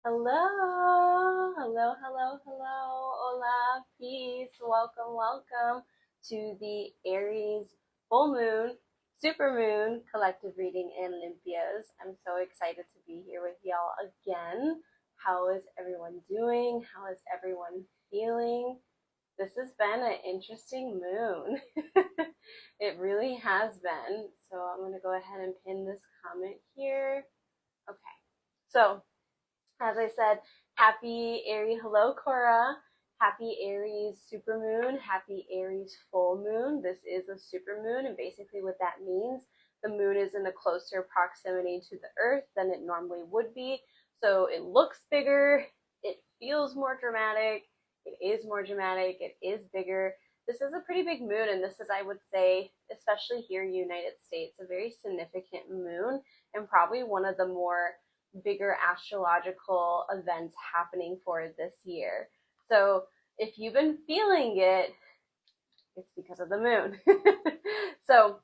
Hello, hello, hello, hello, hola, peace, welcome to the Aries Full Moon, Super Moon collective reading in Limpias. I'm so excited to be here with y'all again. How is everyone doing? How is everyone feeling? This has been an interesting moon. It really has been. So I'm going to go ahead and pin this comment here. Okay. So as I said, happy Aries, hello Cora, happy Aries supermoon, happy Aries full moon. This is a supermoon, and basically what that means, the moon is in a closer proximity to the earth than it normally would be. So it looks bigger, it feels more dramatic, it is more dramatic, it is bigger. This is a pretty big moon, and this is, I would say, especially here in the United States, a very significant moon, and probably one of the more bigger astrological events happening for this year. So if you've been feeling it, it's because of the moon. So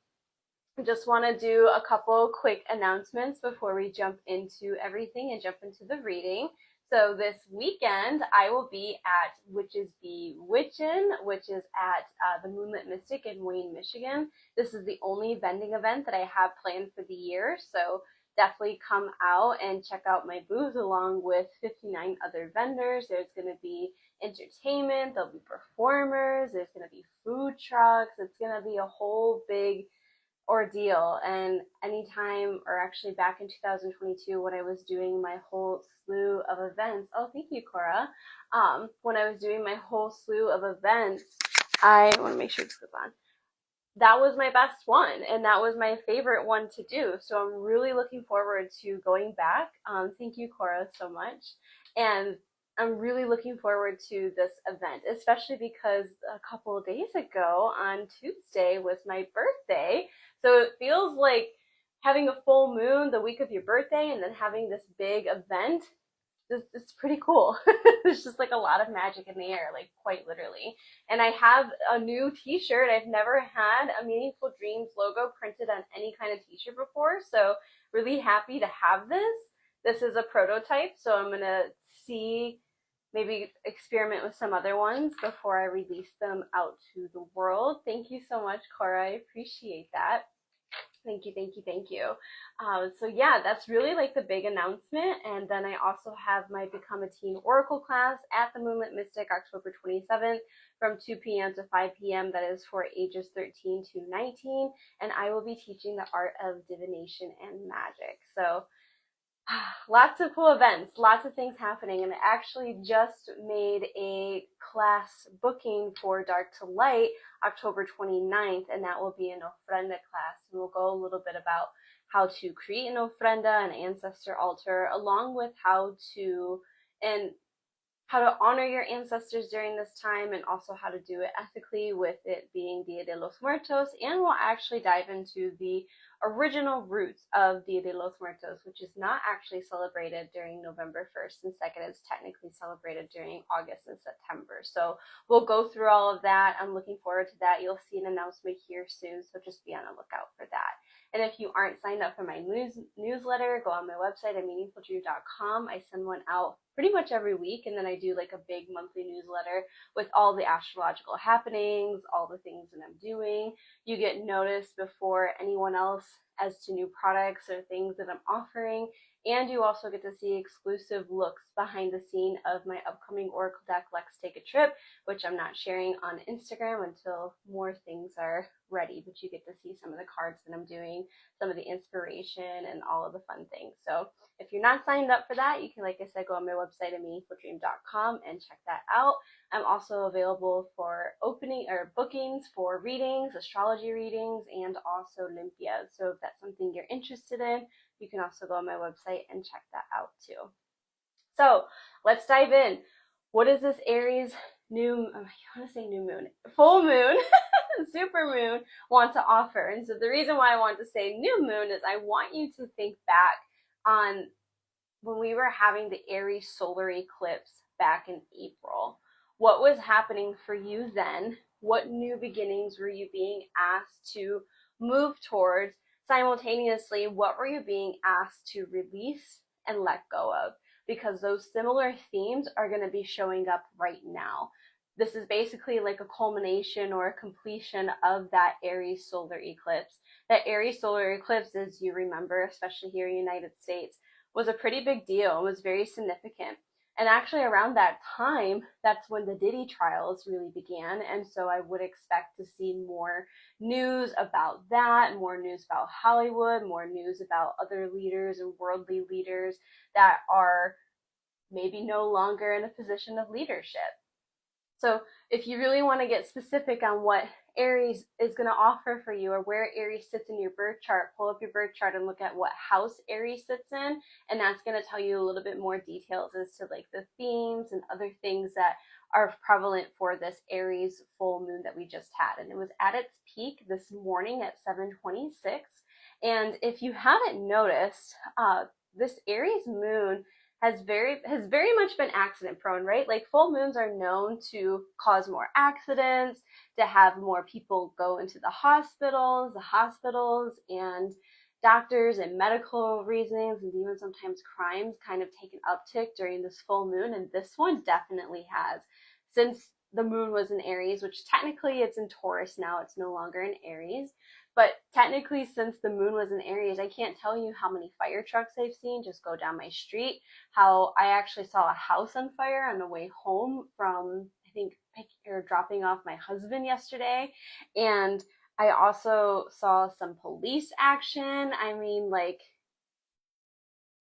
I just want to do a couple quick announcements before we jump into everything and jump into the reading. So this weekend, I will be at Witches Be Witchin', which is at the Moonlit Mystic in Wayne, Michigan. This is the only vending event that I have planned for the year, so definitely come out and check out my booth along with 59 other vendors. There's going to be entertainment, there'll be performers, there's going to be food trucks. It's going to be a whole big ordeal. And anytime, or actually back in 2022 when I was doing my whole slew of events, oh thank you Cora, when I was doing my whole slew of events, I want to make sure this goes on, that was my best one, and that was my favorite one to do. So I'm really looking forward to going back. Thank you, Cora, so much. And I'm really looking forward to this event, especially because a couple of days ago on Tuesday was my birthday. So it feels like having a full moon the week of your birthday and then having this big event. It's pretty cool. There's just like a lot of magic in the air, like quite literally. And I have a new t-shirt. I've never had a Meaningful Dreams logo printed on any kind of t-shirt before, so really happy to have this. This is a prototype, so I'm gonna see, maybe experiment with some other ones before I release them out to the world. Thank you so much, Cora. I appreciate that. Thank you, thank you, thank you. So yeah, that's really like the big announcement. And then I also have my Become a Teen Oracle class at the Moonlit Mystic October 27th from 2 p.m. to 5 p.m. That is for ages 13 to 19. And I will be teaching the art of divination and magic. So lots of cool events, lots of things happening, and I actually just made a class booking for Dark to Light October 29th, and that will be an ofrenda class, and we'll go a little bit about how to create an ofrenda, an ancestor altar, along with how to honor your ancestors during this time, and also how to do it ethically with it being Dia de los Muertos. And we'll actually dive into the original roots of Dia de los Muertos, which is not actually celebrated during November 1st and 2nd. It's technically celebrated during August and September. So we'll go through all of that. I'm looking forward to that. You'll see an announcement here soon, so just be on the lookout for that. And if you aren't signed up for my newsletter, go on my website at AMeaningfulDream.com. I send one out pretty much every week, and then I do like a big monthly newsletter with all the astrological happenings, all the things that I'm doing. You get noticed before anyone else as to new products or things that I'm offering, and you also get to see exclusive looks behind the scene of my upcoming Oracle deck, Let's Take a Trip, which I'm not sharing on Instagram until more things are ready, but you get to see some of the cards that I'm doing, some of the inspiration, and all of the fun things. So if you're not signed up for that, you can, like I said, go on my website at AMeaningfulDream.com and check that out. I'm also available for bookings for readings, astrology readings, and also Limpias. So if that's something you're interested in, you can also go on my website and check that out too. So let's dive in. What is this Aries full moon, super moon want to offer? And so the reason why I want to say new moon is I want you to think back on when we were having the Aries Solar Eclipse back in April. What was happening for you then? What new beginnings were you being asked to move towards? Simultaneously, what were you being asked to release and let go of? because those similar themes are going to be showing up right now. This is basically like a culmination or a completion of that Aries solar eclipse. That Aries solar eclipse, as you remember, especially here in the United States, was a pretty big deal. It was very significant. And actually around that time, that's when the Diddy trials really began. And so I would expect to see more news about that, more news about Hollywood, more news about other leaders and worldly leaders that are maybe no longer in a position of leadership. So if you really want to get specific on what Aries is going to offer for you or where Aries sits in your birth chart, pull up your birth chart and look at what house Aries sits in, and that's going to tell you a little bit more details as to like the themes and other things that are prevalent for this Aries full moon that we just had. And it was at its peak this morning at 7:26. And if you haven't noticed, this Aries moon has very much been accident prone, right? Like full moons are known to cause more accidents, to have more people go into the hospitals and doctors and medical reasons and even sometimes crimes kind of take an uptick during this full moon, and this one definitely has. Since the moon was in Aries, which technically it's in Taurus now, it's no longer in Aries, but technically since the moon was in Aries, I can't tell you how many fire trucks I've seen just go down my street, how I actually saw a house on fire on the way home from, I think, dropping off my husband yesterday, and I also saw some police action. I mean, like,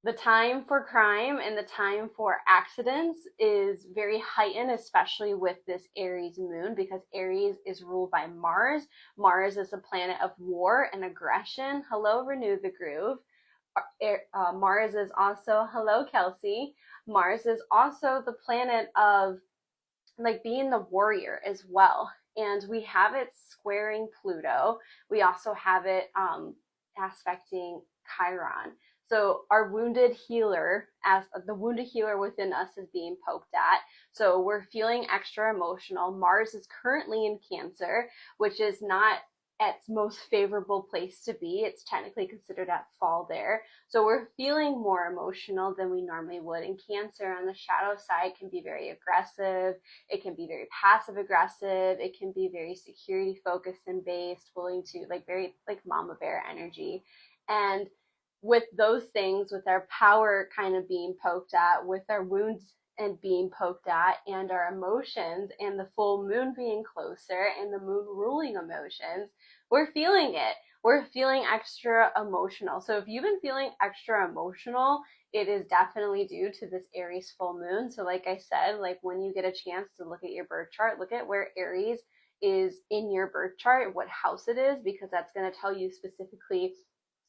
the time for crime and the time for accidents is very heightened, especially with this Aries moon, because Aries is ruled by Mars. Mars is a planet of war and aggression. Hello, Renew the Groove. Mars is also, hello, Kelsey. Mars is also the planet of like being the warrior as well. And we have it squaring Pluto. We also have it aspecting Chiron. So our wounded healer, as the wounded healer within us, is being poked at. So we're feeling extra emotional. Mars is currently in Cancer, which is not its most favorable place to be. It's technically considered at fall there. So we're feeling more emotional than we normally would. And Cancer on the shadow side can be very aggressive. It can be very passive aggressive. It can be very security focused and based, willing to like very like mama bear energy. And with those things, with our power kind of being poked at, with our wounds and being poked at, and our emotions, and the full moon being closer, and the moon ruling emotions, we're feeling it. We're feeling extra emotional. So if you've been feeling extra emotional, it is definitely due to this Aries full moon. So like I said, like when you get a chance to look at your birth chart, look at where Aries is in your birth chart, what house it is, because that's going to tell you specifically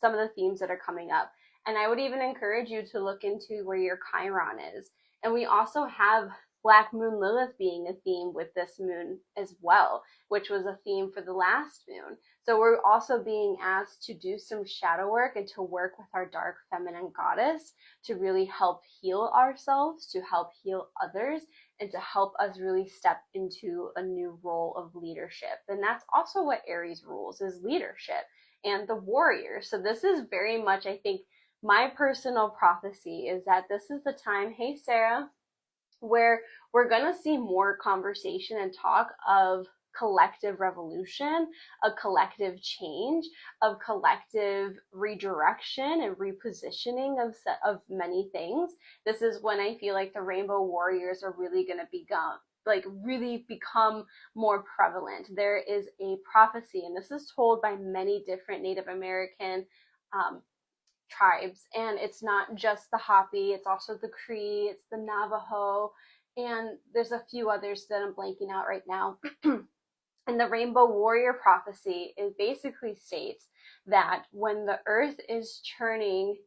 some of the themes that are coming up. And I would even encourage you to look into where your Chiron is. And we also have Black Moon Lilith being a theme with this moon as well, which was a theme for the last moon. So we're also being asked to do some shadow work and to work with our dark feminine goddess to really help heal ourselves, to help heal others, and to help us really step into a new role of leadership. And that's also what Aries rules, is leadership and the warrior. So this is very much, I think, my personal prophecy is that this is the time, hey Sarah, where we're going to see more conversation and talk of collective revolution, a collective change, of collective redirection and repositioning of many things. This is when I feel like the rainbow warriors are really going to really become more prevalent. There is a prophecy, and this is told by many different Native American tribes, and it's not just the Hopi, it's also the Cree, it's the Navajo, and there's a few others that I'm blanking out right now. And the Rainbow Warrior prophecy, it basically states that when the earth is churning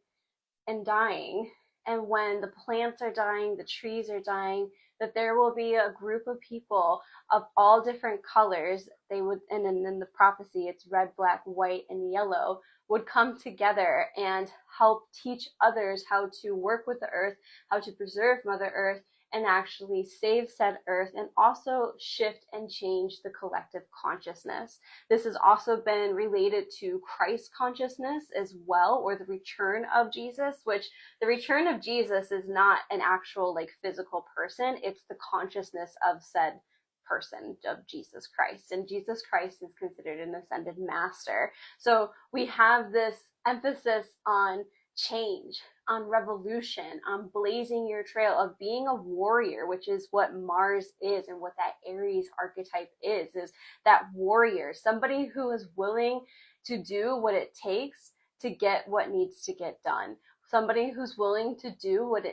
and dying, and when the plants are dying, the trees are dying, that there will be a group of people of all different colors. They would, and then in the prophecy, it's red, black, white, and yellow, would come together and help teach others how to work with the earth, how to preserve Mother Earth, and actually save said earth and also shift and change the collective consciousness. This has also been related to Christ consciousness as well, or the return of Jesus, which the return of Jesus is not an actual like physical person, it's the consciousness of said person of Jesus Christ. And Jesus Christ is considered an ascended master. So we have this emphasis on change, on revolution, on blazing your trail, of being a warrior, which is what Mars is and what that Aries archetype is that warrior, somebody who is willing to do what it takes to get what needs to get done. Somebody who's willing to do what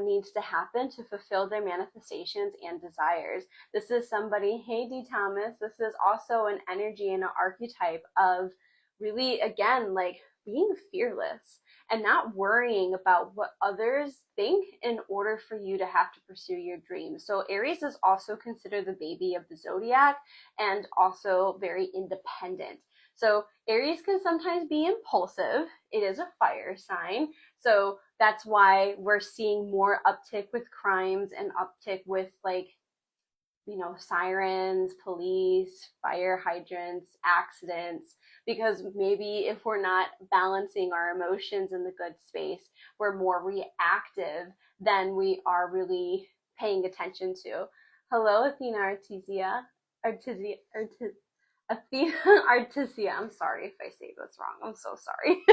needs to happen to fulfill their manifestations and desires. This is somebody, hey D Thomas, this is also an energy and an archetype of really, again, like being fearless and not worrying about what others think in order for you to have to pursue your dreams. So Aries is also considered the baby of the zodiac and also very independent. So Aries can sometimes be impulsive. It is a fire sign. So that's why we're seeing more uptick with crimes and uptick with like, you know, sirens, police, fire hydrants, accidents, because maybe if we're not balancing our emotions in the good space, we're more reactive than we are really paying attention to. Hello, Athena Artesia. Athena Artesia. I'm sorry if I say this wrong. I'm so sorry.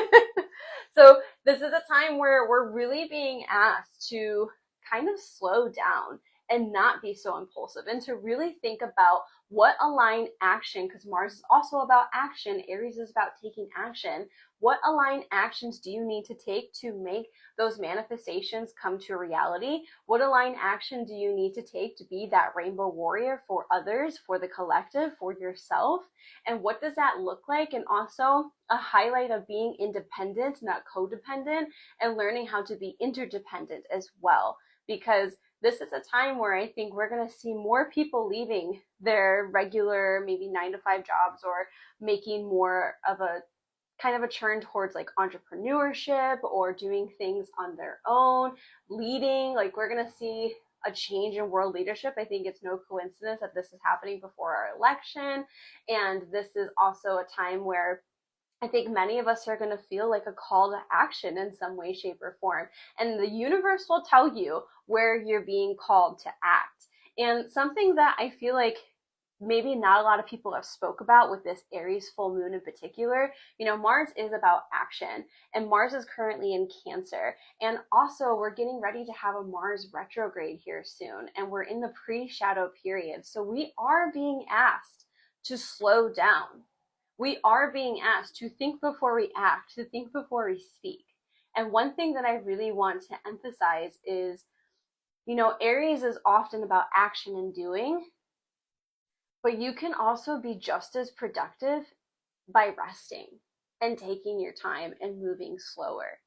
So this is a time where we're really being asked to kind of slow down and not be so impulsive, and to really think about what aligned action, because Mars is also about action, Aries is about taking action. What aligned actions do you need to take to make those manifestations come to reality? What aligned action do you need to take to be that rainbow warrior for others, for the collective, for yourself? And what does that look like? And also a highlight of being independent, not codependent, and learning how to be interdependent as well. Because this is a time where I think we're going to see more people leaving their regular, maybe 9-to-5 jobs, or making more of a kind of a turn towards like entrepreneurship or doing things on their own, leading. Like we're going to see a change in world leadership. I think it's no coincidence that this is happening before our election. And this is also a time where I think many of us are going to feel like a call to action in some way, shape, or form. And the universe will tell you where you're being called to act. And something that I feel like maybe not a lot of people have spoke about with this Aries full moon in particular, you know, Mars is about action, and Mars is currently in Cancer. And also we're getting ready to have a Mars retrograde here soon, and we're in the pre-shadow period. So we are being asked to slow down. We are being asked to think before we act, to think before we speak. And one thing that I really want to emphasize is, you know, Aries is often about action and doing, but you can also be just as productive by resting and taking your time and moving slower.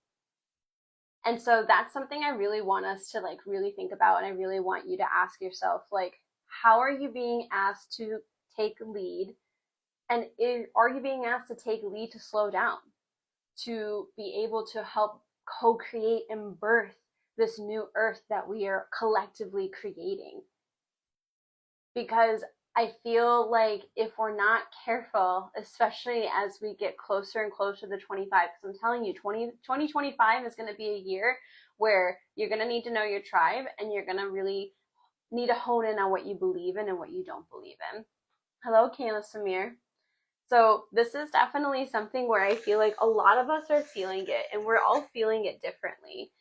And so that's something I really want us to like really think about. And I really want you to ask yourself, like, how are you being asked to take lead? And are you being asked to take lead to slow down, to be able to help co-create and birth this new earth that we are collectively creating? Because I feel like if we're not careful, especially as we get closer and closer to the 25, because I'm telling you, 2025 is going to be a year where you're going to need to know your tribe, and you're going to really need to hone in on what you believe in and what you don't believe in. Hello, Kayla Samir. So this is definitely something where I feel like a lot of us are feeling it, and we're all feeling it differently.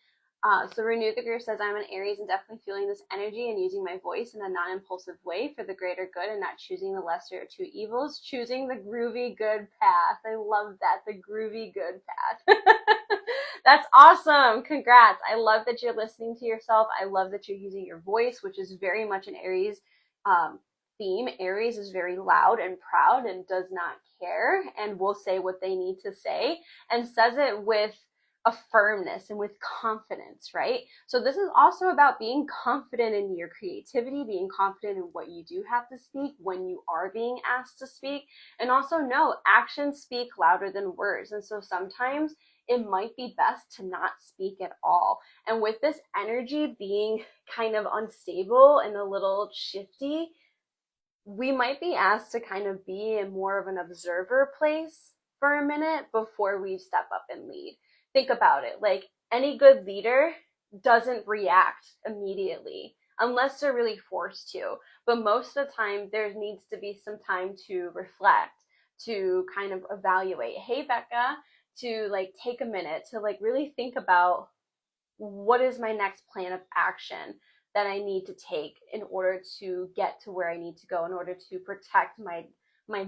So Renew the Greer says, I'm an Aries and definitely feeling this energy and using my voice in a non-impulsive way for the greater good and not choosing the lesser of two evils, choosing the groovy good path. I love that, the groovy good path. That's awesome. Congrats. I love that you're listening to yourself. I love that you're using your voice, which is very much an Aries theme. Aries is very loud and proud and does not care and will say what they need to say, and says it with a firmness and with confidence, right? So this is also about being confident in your creativity, being confident in what you do have to speak when you are being asked to speak, and also know actions speak louder than words. And so sometimes it might be best to not speak at all. And with this energy being kind of unstable and a little shifty, we might be asked to kind of be in more of an observer place for a minute before we step up and lead. Think about it. Like, any good leader doesn't react immediately unless they're really forced to. But most of the time, there needs to be some time to reflect, to kind of evaluate. Hey, Becca, to like take a minute to like really think about, what is my next plan of action that I need to take in order to get to where I need to go, in order to protect my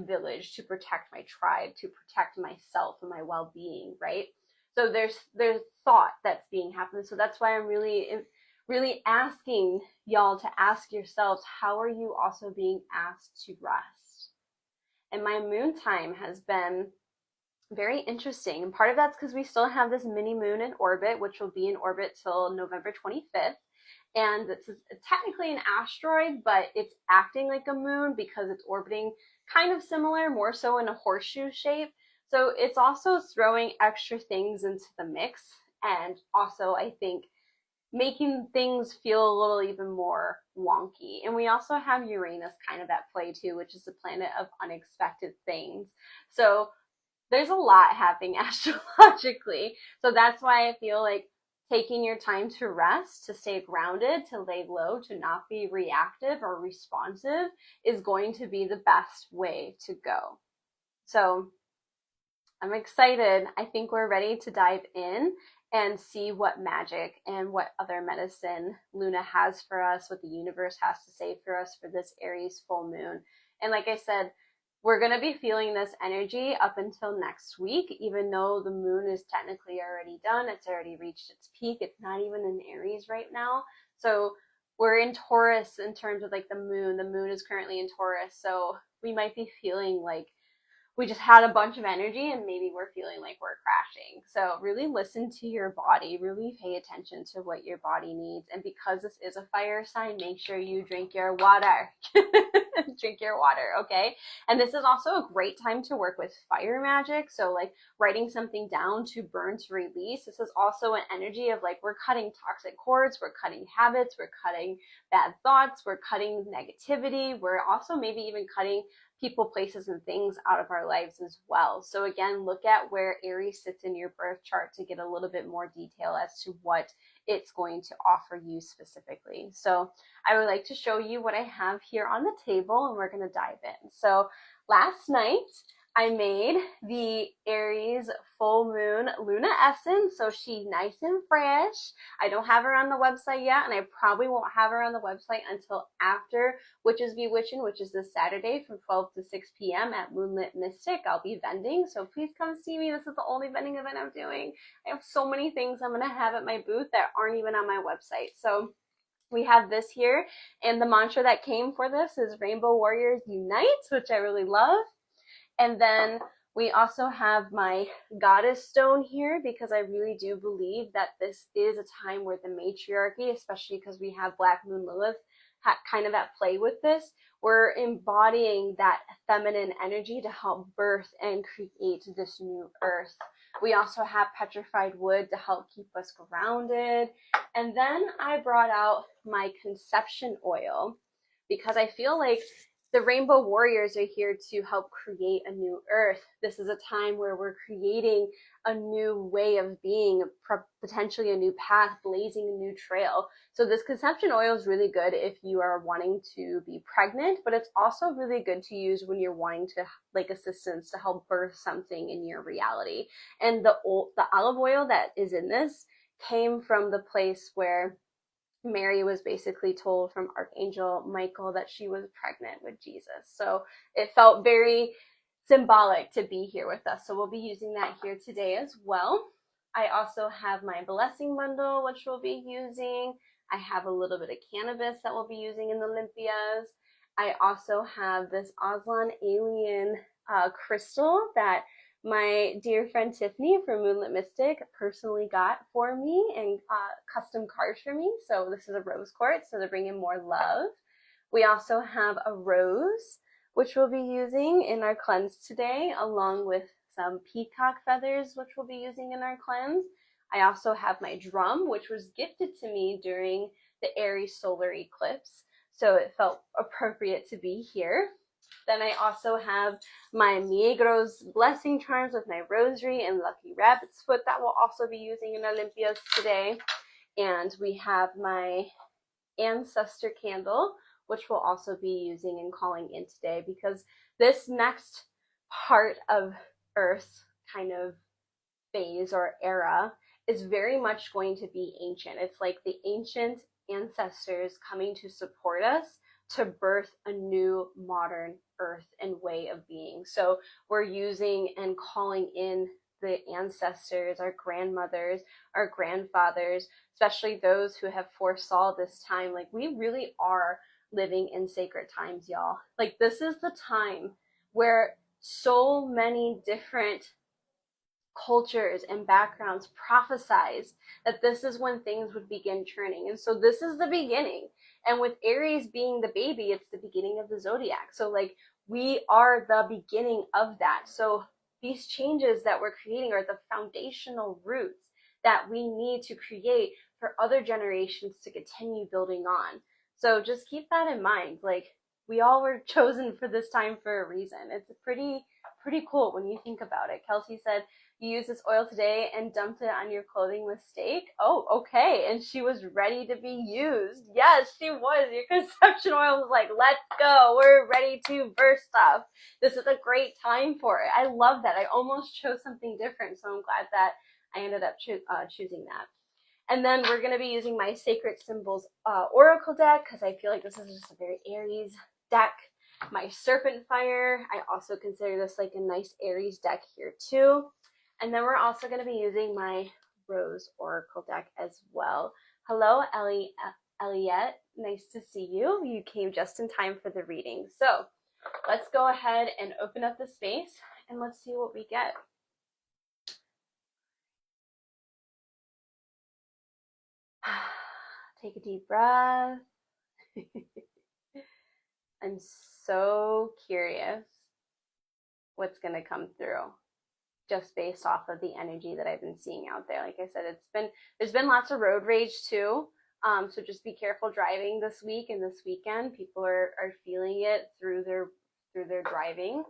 village, to protect my tribe, to protect myself and my well-being, right? So there's thought that's being happened. So that's why I'm really asking y'all to ask yourselves, how are you also being asked to rest? And my moon time has been very interesting. And part of that's because we still have this mini moon in orbit, which will be in orbit till November 25th. And it's technically an asteroid, but it's acting like a moon because it's orbiting kind of similar, more so in a horseshoe shape. So it's also throwing extra things into the mix, and also, I think, making things feel a little even more wonky. And we also have Uranus kind of at play too, which is the planet of unexpected things. So there's a lot happening astrologically. So that's why I feel like taking your time to rest, to stay grounded, to lay low, to not be reactive or responsive is going to be the best way to go. So I'm excited. I think we're ready to dive in and see what magic and what other medicine Luna has for us, what the universe has to say for us for this Aries full moon. And like I said, we're going to be feeling this energy up until next week, even though the moon is technically already done. It's already reached its peak. It's not even in Aries right now. So we're in Taurus in terms of like the moon. The moon is currently in Taurus. So we might be feeling like we just had a bunch of energy and maybe we're feeling like we're crashing. So really listen to your body, really pay attention to what your body needs. And because this is a fire sign, make sure you drink your water. Drink your water, okay? And this is also a great time to work with fire magic. So like writing something down to burn, to release. This is also an energy of like, we're cutting toxic cords, we're cutting habits, we're cutting bad thoughts, we're cutting negativity. We're also maybe even cutting people, places, and things out of our lives as well. So again, look at where Aries sits in your birth chart to get a little bit more detail as to what it's going to offer you specifically. So I would like to show you what I have here on the table, and we're going to dive in. So last night I made the Aries Full Moon Luna Essence, so she's nice and fresh. I don't have her on the website yet, and I probably won't have her on the website until after Witches Be Witchin', which is this Saturday from 12 to 6 p.m. at Moonlit Mystic. I'll be vending, so please come see me. This is the only vending event I'm doing. I have so many things I'm going to have at my booth that aren't even on my website. So we have this here, and the mantra that came for this is Rainbow Warriors Unite, which I really love. And then we also have my goddess stone here, because I really do believe that this is a time where the matriarchy, especially because we have Black Moon Lilith kind of at play with this, we're embodying that feminine energy to help birth and create this new earth. We also have petrified wood to help keep us grounded. And then I brought out my conception oil, because I feel like the Rainbow Warriors are here to help create a new earth. This is a time where we're creating a new way of being, potentially a new path, blazing a new trail. So this conception oil is really good if you are wanting to be pregnant, but it's also really good to use when you're wanting to like assistance to help birth something in your reality. And the olive oil that is in this came from the place where Mary was basically told from Archangel Michael that she was pregnant with Jesus. So it felt very symbolic to be here with us. So we'll be using that here today as well. I also have my blessing bundle, which we'll be using. I have a little bit of cannabis that we'll be using in the Limpias. I also have this Aztlan Alien crystal that my dear friend Tiffany from Moonlit Mystic personally got for me and custom cards for me. So this is a rose quartz, so they're bringing more love. We also have a rose, which we'll be using in our cleanse today, along with some peacock feathers, which we'll be using in our cleanse. I also have my drum, which was gifted to me during the Aries Solar Eclipse, so it felt appropriate to be here. Then I also have my Milagros blessing charms with my rosary and lucky rabbit's foot that we'll also be using in Limpias today. And we have my ancestor candle, which we'll also be using and calling in today, because this next part of Earth kind of phase or era is very much going to be ancient. It's like the ancient ancestors coming to support us to birth a new modern Earth and way of being. So we're using and calling in the ancestors, our grandmothers, our grandfathers, especially those who have foresaw this time. Like, we really are living in sacred times, y'all. Like, this is the time where so many different cultures and backgrounds prophesized that this is when things would begin turning. And so this is the beginning. And with Aries being the baby, it's the beginning of the zodiac. So like, we are the beginning of that. So these changes that we're creating are the foundational roots that we need to create for other generations to continue building on. So just keep that in mind. Like, we all were chosen for this time for a reason. It's pretty cool when you think about it. Kelsey said, you used this oil today and dumped it on your clothing mistake? Oh, okay. And she was ready to be used. Yes, she was. Your conception oil was like, let's go. We're ready to burst stuff. This is a great time for it. I love that. I almost chose something different, so I'm glad that I ended up choosing that. And then we're going to be using my Sacred Symbols Oracle deck, because I feel like this is just a very Aries deck. My Serpent Fire, I also consider this like a nice Aries deck here too. And then we're also going to be using my Rose Oracle deck as well. Hello, Elliette. Nice to see you. You came just in time for the reading. So let's go ahead and open up the space and let's see what we get. Take a deep breath. I'm so curious what's going to come through, just based off of the energy that I've been seeing out there. Like I said, there's been lots of road rage too. So just be careful driving this week and this weekend. People are feeling it through their driving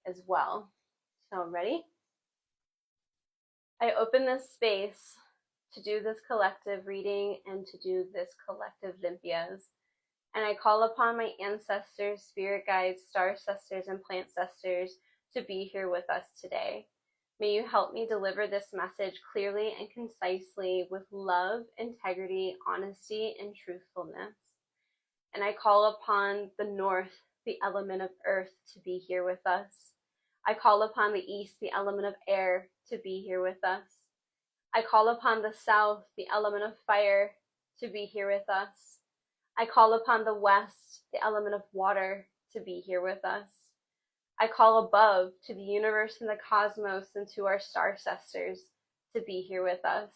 as well. So ready? I open this space to do this collective reading and to do this collective Limpias. And I call upon my ancestors, spirit guides, star sisters, and plant sisters to be here with us today. May you help me deliver this message clearly and concisely with love, integrity, honesty, and truthfulness. And I call upon the north, the element of earth, to be here with us. I call upon the east, the element of air, to be here with us. I call upon the south, the element of fire, to be here with us. I call upon the west, the element of water, to be here with us. I call above to the universe and the cosmos and to our star sisters to be here with us.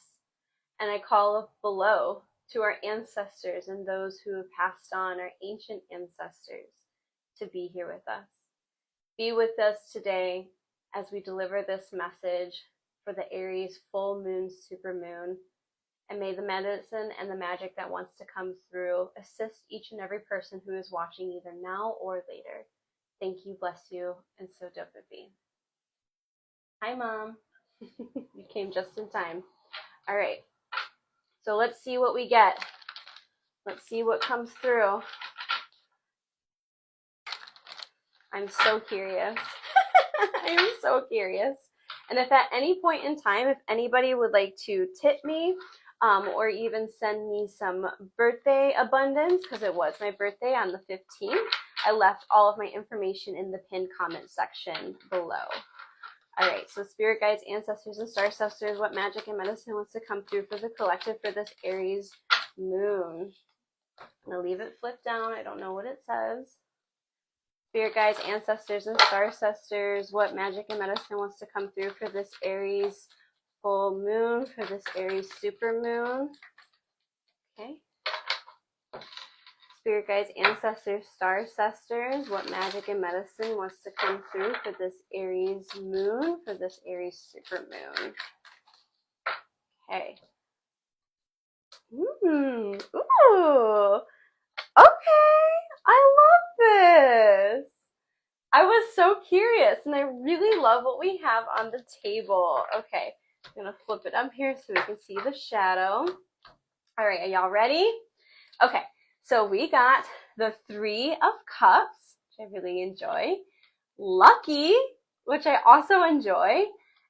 And I call below to our ancestors and those who have passed on, our ancient ancestors, to be here with us. Be with us today as we deliver this message for the Aries full moon, super moon. And may the medicine and the magic that wants to come through assist each and every person who is watching either now or later. Thank you, bless you, and so dope it be. Hi, Mom. You came just in time. All right. So let's see what we get. Let's see what comes through. I'm so curious. I am so curious. And if at any point in time, if anybody would like to tip me, or even send me some birthday abundance, because it was my birthday on the 15th, I left all of my information in the pinned comment section below. All right, so spirit guides, ancestors, and star sisters, what magic and medicine wants to come through for the collective for this Aries moon? I'm going to leave it flipped down. I don't know what it says. Spirit guides, ancestors, and star sisters, what magic and medicine wants to come through for this Aries full moon, for this Aries super moon? Okay. spirit guides, ancestors, star sisters, what magic and medicine wants to come through for this Aries moon, for this Aries super moon. Okay. Ooh. Okay. I love this. I was so curious, and I really love what we have on the table. Okay, I'm gonna flip it up here so we can see the shadow. All right, are y'all ready? Okay, so we got the Three of Cups, which I really enjoy, Lucky, which I also enjoy,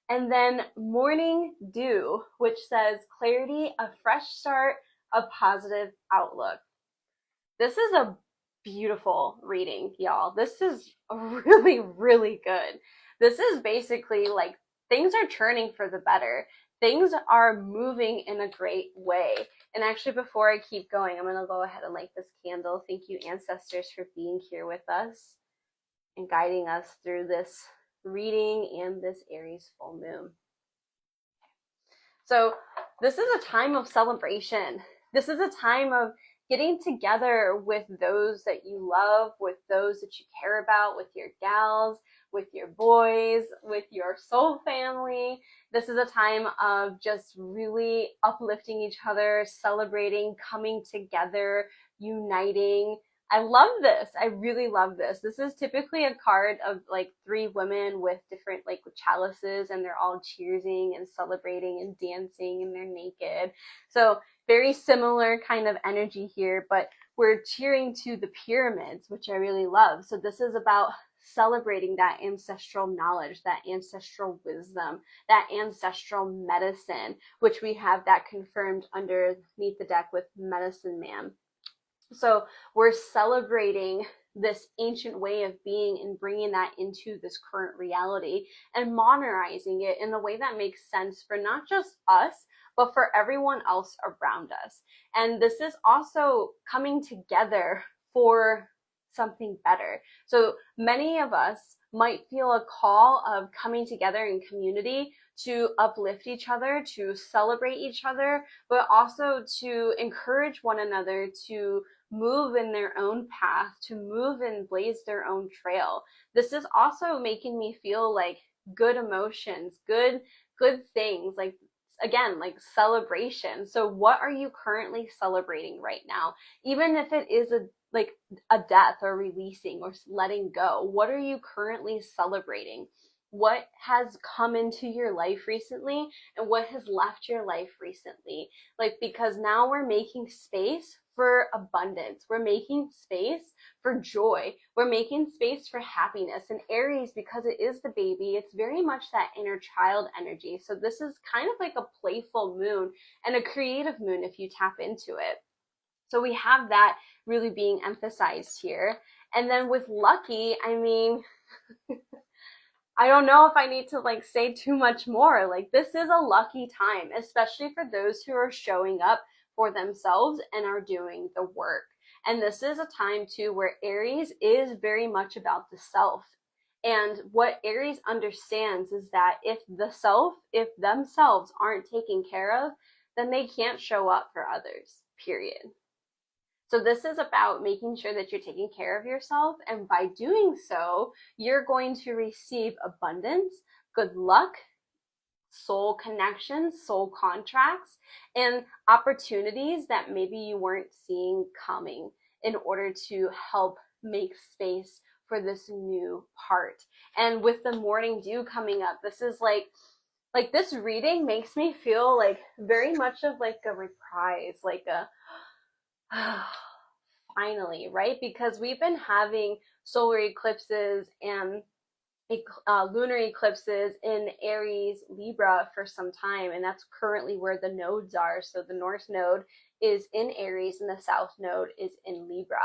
and then Morning Dew, which says clarity, a fresh start, a positive outlook. This is a beautiful reading, y'all. This is really, really good. This is basically like things are turning for the better. Things are moving in a great way. And actually, before I keep going, I'm going to go ahead and light this candle. Thank you, ancestors, for being here with us and guiding us through this reading and this Aries full moon. So this is a time of celebration. This is a time of getting together with those that you love, with those that you care about, with your gals, with your boys, with your soul family. This is a time of just really uplifting each other, celebrating, coming together, uniting. I love this. I really love this. This is typically a card of like three women with different like chalices, and they're all cheersing and celebrating and dancing, and they're naked. So very similar kind of energy here, but we're cheering to the pyramids, which I really love. So this is about celebrating that ancestral knowledge, that ancestral wisdom, that ancestral medicine, which we have that confirmed underneath the deck with Medicine Man. So we're celebrating this ancient way of being and bringing that into this current reality and modernizing it in a way that makes sense for not just us, but for everyone else around us. And this is also coming together for something better. So many of us might feel a call of coming together in community to uplift each other, to celebrate each other, but also to encourage one another to move in their own path, to move and blaze their own trail. This is also making me feel like good emotions, good things, like again, like celebration. So what are you currently celebrating right now? Even if it is a death or releasing or letting go, what are you currently celebrating? What has come into your life recently and what has left your life recently? Like, because now we're making space for abundance. We're making space for joy. We're making space for happiness. And Aries, because it is the baby, it's very much that inner child energy. So this is kind of like a playful moon and a creative moon if you tap into it. So we have that really being emphasized here. And then with Lucky, I mean, I don't know if I need to like say too much more. Like, this is a lucky time, especially for those who are showing up for themselves and are doing the work. And this is a time too where Aries is very much about the self. And what Aries understands is that if themselves aren't taken care of, then they can't show up for others, period. So this is about making sure that you're taking care of yourself, and by doing so, you're going to receive abundance, good luck, soul connections, soul contracts, and opportunities that maybe you weren't seeing coming in order to help make space for this new part. And with the morning dew coming up, this is like this reading makes me feel like very much of like a reprise, like a finally, right? Because we've been having solar eclipses and lunar eclipses in Aries Libra for some time, and that's currently where the nodes are. So the north node is in Aries and the south node is in Libra.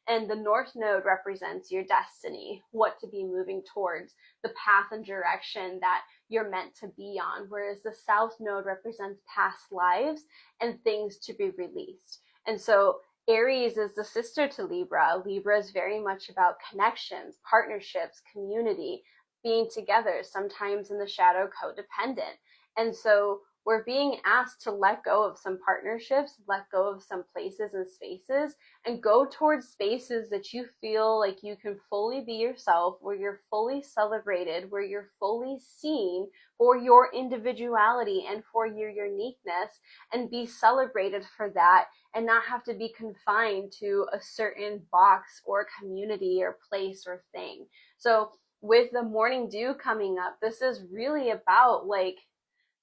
And the north node represents your destiny, what to be moving towards, the path and direction that you're meant to be on, whereas the south node represents past lives and things to be released. And so Aries is the sister to Libra. Libra is very much about connections, partnerships, community, being together, sometimes in the shadow codependent. And so we're being asked to let go of some partnerships, let go of some places and spaces, and go towards spaces that you feel like you can fully be yourself, where you're fully celebrated, where you're fully seen for your individuality and for your uniqueness, and be celebrated for that, and not have to be confined to a certain box or community or place or thing. So with the morning dew coming up, this is really about like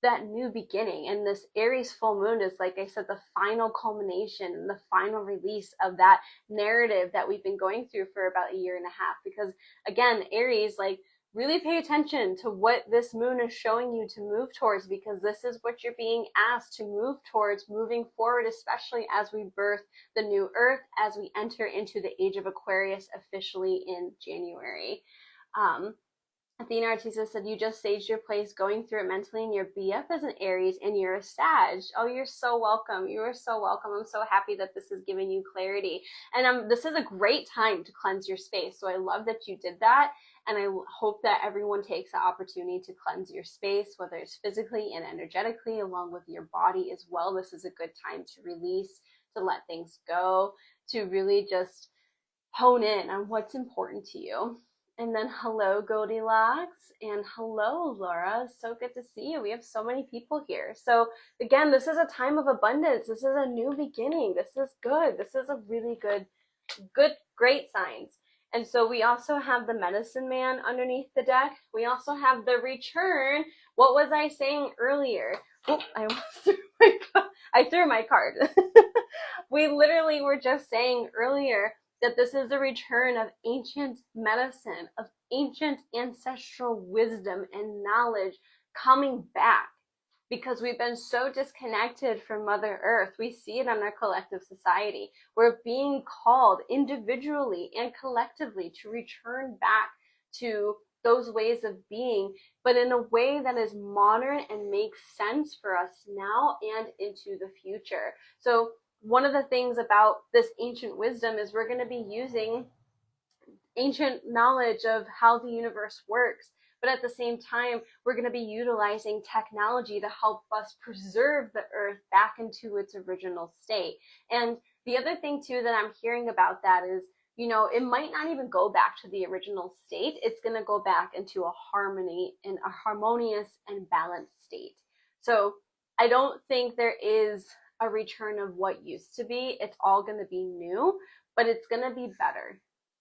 that new beginning. And this Aries full moon is, like I said, the final culmination and the final release of that narrative that we've been going through for about a year and a half. Because again, Aries, like, really pay attention to what this moon is showing you to move towards, because this is what you're being asked to move towards moving forward, especially as we birth the new earth, as we enter into the age of Aquarius officially in January. Athena Artisa said, you just staged your place going through it mentally, and your BF is an Aries and you're a Sag. Oh, you're so welcome. You are so welcome. I'm so happy that this is giving you clarity. And this is a great time to cleanse your space. So I love that you did that. And I hope that everyone takes the opportunity to cleanse your space, whether it's physically and energetically, along with your body as well. This is a good time to release, to let things go, to really just hone in on what's important to you. And then hello, Goldilocks, and hello, Laura. So good to see you. We have so many people here. So again, this is a time of abundance. This is a new beginning. This is good. This is a really good, great signs. And so we also have the Medicine Man underneath the deck. We also have the Return. What was I saying earlier? Oh, I threw my card. We literally were just saying earlier that this is the return of ancient medicine, of ancient ancestral wisdom and knowledge coming back, because we've been so disconnected from Mother Earth. We see it in our collective society. We're being called individually and collectively to return back to those ways of being, but in a way that is modern and makes sense for us now and into the future. So one of the things about this ancient wisdom is we're going to be using ancient knowledge of how the universe works, but at the same time, we're going to be utilizing technology to help us preserve the earth back into its original state. And the other thing too that I'm hearing about that is, you know, it might not even go back to the original state. It's going to go back into a harmony, in a harmonious and balanced state. So I don't think there is a return of what used to be. It's all going to be new, but it's going to be better.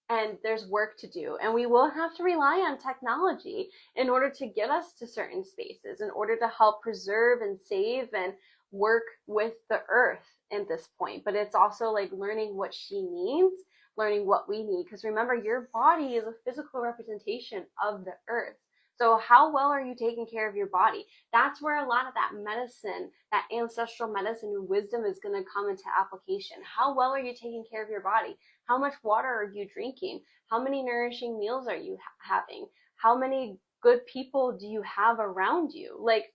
And there's work to do. And we will have to rely on technology in order to get us to certain spaces, in order to help preserve and save and work with the earth at this point. But it's also like learning what she needs, learning what we need. Because remember, your body is a physical representation of the earth. So how well are you taking care of your body? That's where a lot of that medicine, that ancestral medicine and wisdom is going to come into application. How well are you taking care of your body? How much water are you drinking? How many nourishing meals are you having? How many good people do you have around you? Like,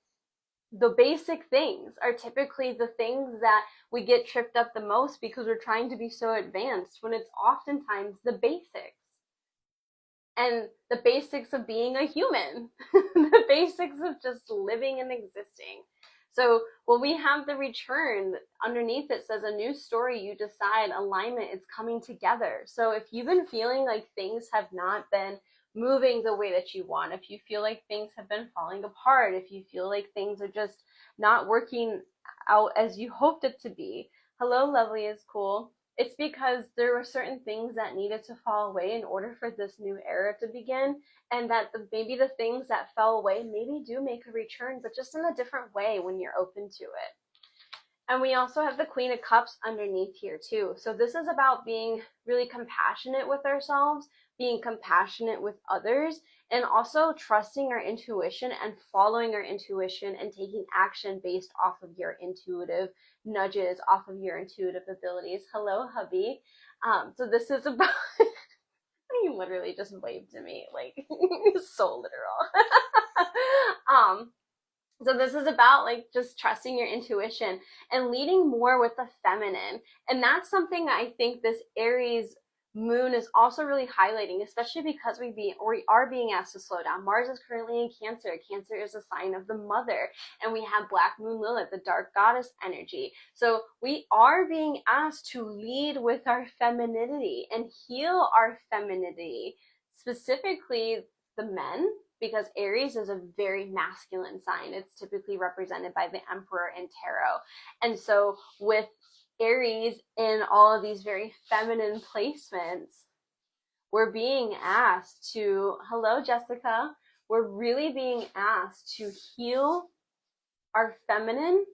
the basic things are typically the things that we get tripped up the most because we're trying to be so advanced, when it's oftentimes the basics. And the basics of being a human, the basics of just living and existing. So when we have the return, underneath it says, a new story, you decide, alignment, it's coming together. So if you've been feeling like things have not been moving the way that you want, if you feel like things have been falling apart, if you feel like things are just not working out as you hoped it to be, hello, lovely is cool. It's because there were certain things that needed to fall away in order for this new era to begin, and that maybe the things that fell away maybe do make a return, but just in a different way when you're open to it. And we also have the Queen of Cups underneath here too. So this is about being really compassionate with ourselves, being compassionate with others, and also trusting our intuition and following our intuition and taking action based off of your intuitive nudges, off of your intuitive abilities. Hello, hubby. So this is about, he literally just waved to me, like, so literal. So this is about like just trusting your intuition and leading more with the feminine. And that's something I think this Aries moon is also really highlighting, especially because we are being asked to slow down. Mars is currently in Cancer. Cancer is a sign of the mother, and we have Black Moon Lilith, the dark goddess energy. So we are being asked to lead with our femininity and heal our femininity, specifically the men, because Aries is a very masculine sign. It's typically represented by the Emperor in tarot. And so with Aries in all of these very feminine placements, we're being asked to, hello Jessica, we're really being asked to heal our feminine,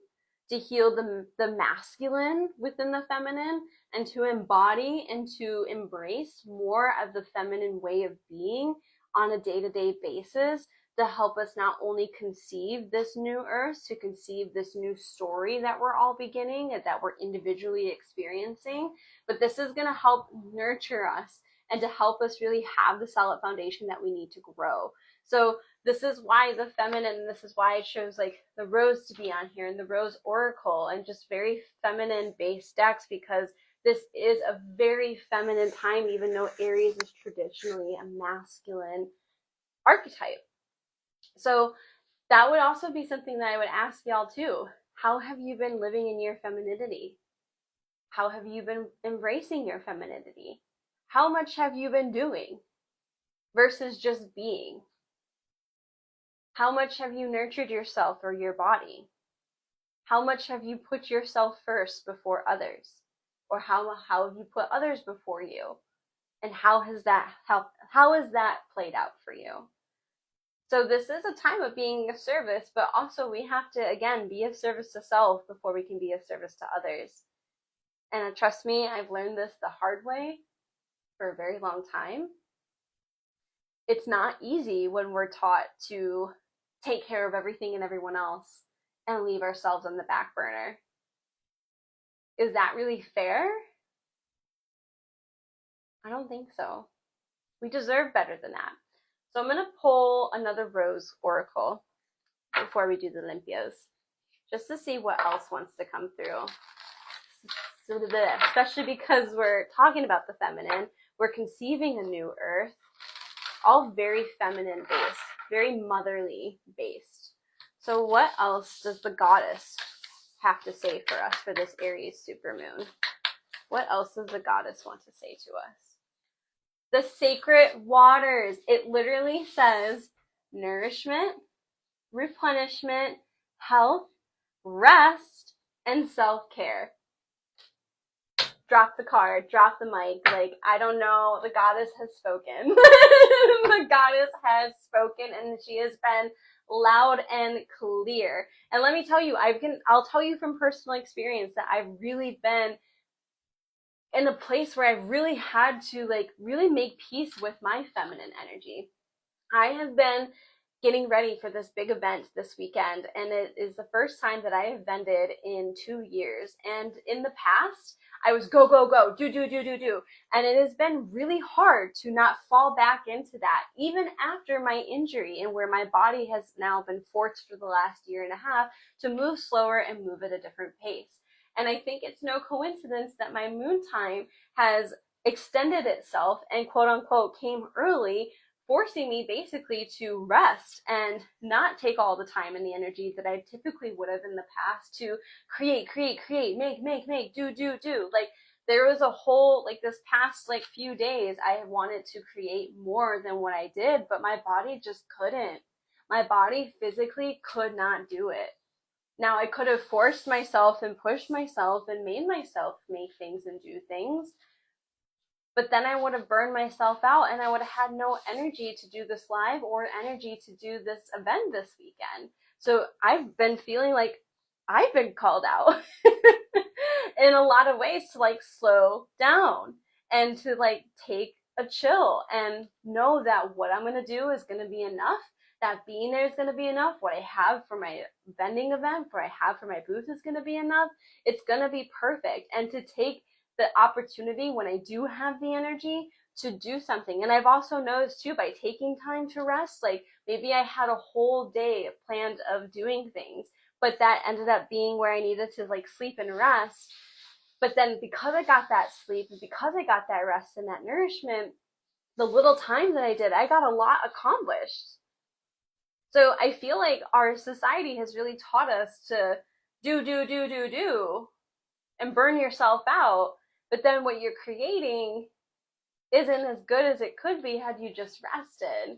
to heal the masculine within the feminine, and to embody and to embrace more of the feminine way of being on a day-to-day basis, to help us not only conceive this new earth, to conceive this new story that we're all beginning and that we're individually experiencing, but this is going to help nurture us and to help us really have the solid foundation that we need to grow. So this is why the feminine, this is why I chose like the Rose to be on here and the Rose Oracle and just very feminine based decks, because this is a very feminine time, even though Aries is traditionally a masculine archetype. So that would also be something that I would ask y'all too. How have you been living in your femininity? How have you been embracing your femininity? How much have you been doing versus just being? How much have you nurtured yourself or your body? How much have you put yourself first before others? Or how have you put others before you? And how has that played out for you? So this is a time of being of service, but also we have to, again, be of service to self before we can be of service to others. And trust me, I've learned this the hard way for a very long time. It's not easy when we're taught to take care of everything and everyone else and leave ourselves on the back burner. Is that really fair? I don't think so. We deserve better than that. So I'm going to pull another Rose Oracle before we do the Limpias, just to see what else wants to come through. So especially because we're talking about the feminine, we're conceiving a new earth, all very feminine based, very motherly based. So what else does the goddess have to say for us for this Aries supermoon? What else does the goddess want to say to us? The sacred waters. It literally says nourishment, replenishment, health, rest, and self-care. Drop the card, drop the mic. Like, I don't know, the goddess has spoken. The goddess has spoken, and she has been loud and clear. And let me tell you, I'll tell you from personal experience that I've really been in a place where I've really had to like really make peace with my feminine energy. I have been getting ready for this big event this weekend, and it is the first time that I have vended in 2 years. And in the past, I was go, go, go, do. And it has been really hard to not fall back into that, even after my injury, and where my body has now been forced for the last year and a half to move slower and move at a different pace. And I think it's no coincidence that my moon time has extended itself and quote unquote came early, forcing me basically to rest and not take all the time and the energy that I typically would have in the past to create, make, do. Like, there was a whole, like, this past like few days, I have wanted to create more than what I did, but my body just couldn't. My body physically could not do it. Now, I could have forced myself and pushed myself and made myself make things and do things, but then I would have burned myself out and I would have had no energy to do this live or energy to do this event this weekend. So I've been feeling like I've been called out in a lot of ways to like slow down and to like take a chill and know that what I'm going to do is going to be enough. That being there is going to be enough. What I have for my vending event, what I have for my booth is going to be enough. It's going to be perfect. And to take the opportunity when I do have the energy to do something. And I've also noticed too, by taking time to rest, like maybe I had a whole day planned of doing things, but that ended up being where I needed to like sleep and rest. But then because I got that sleep and because I got that rest and that nourishment, the little time that I did, I got a lot accomplished. So I feel like our society has really taught us to do, and burn yourself out. But then what you're creating isn't as good as it could be had you just rested.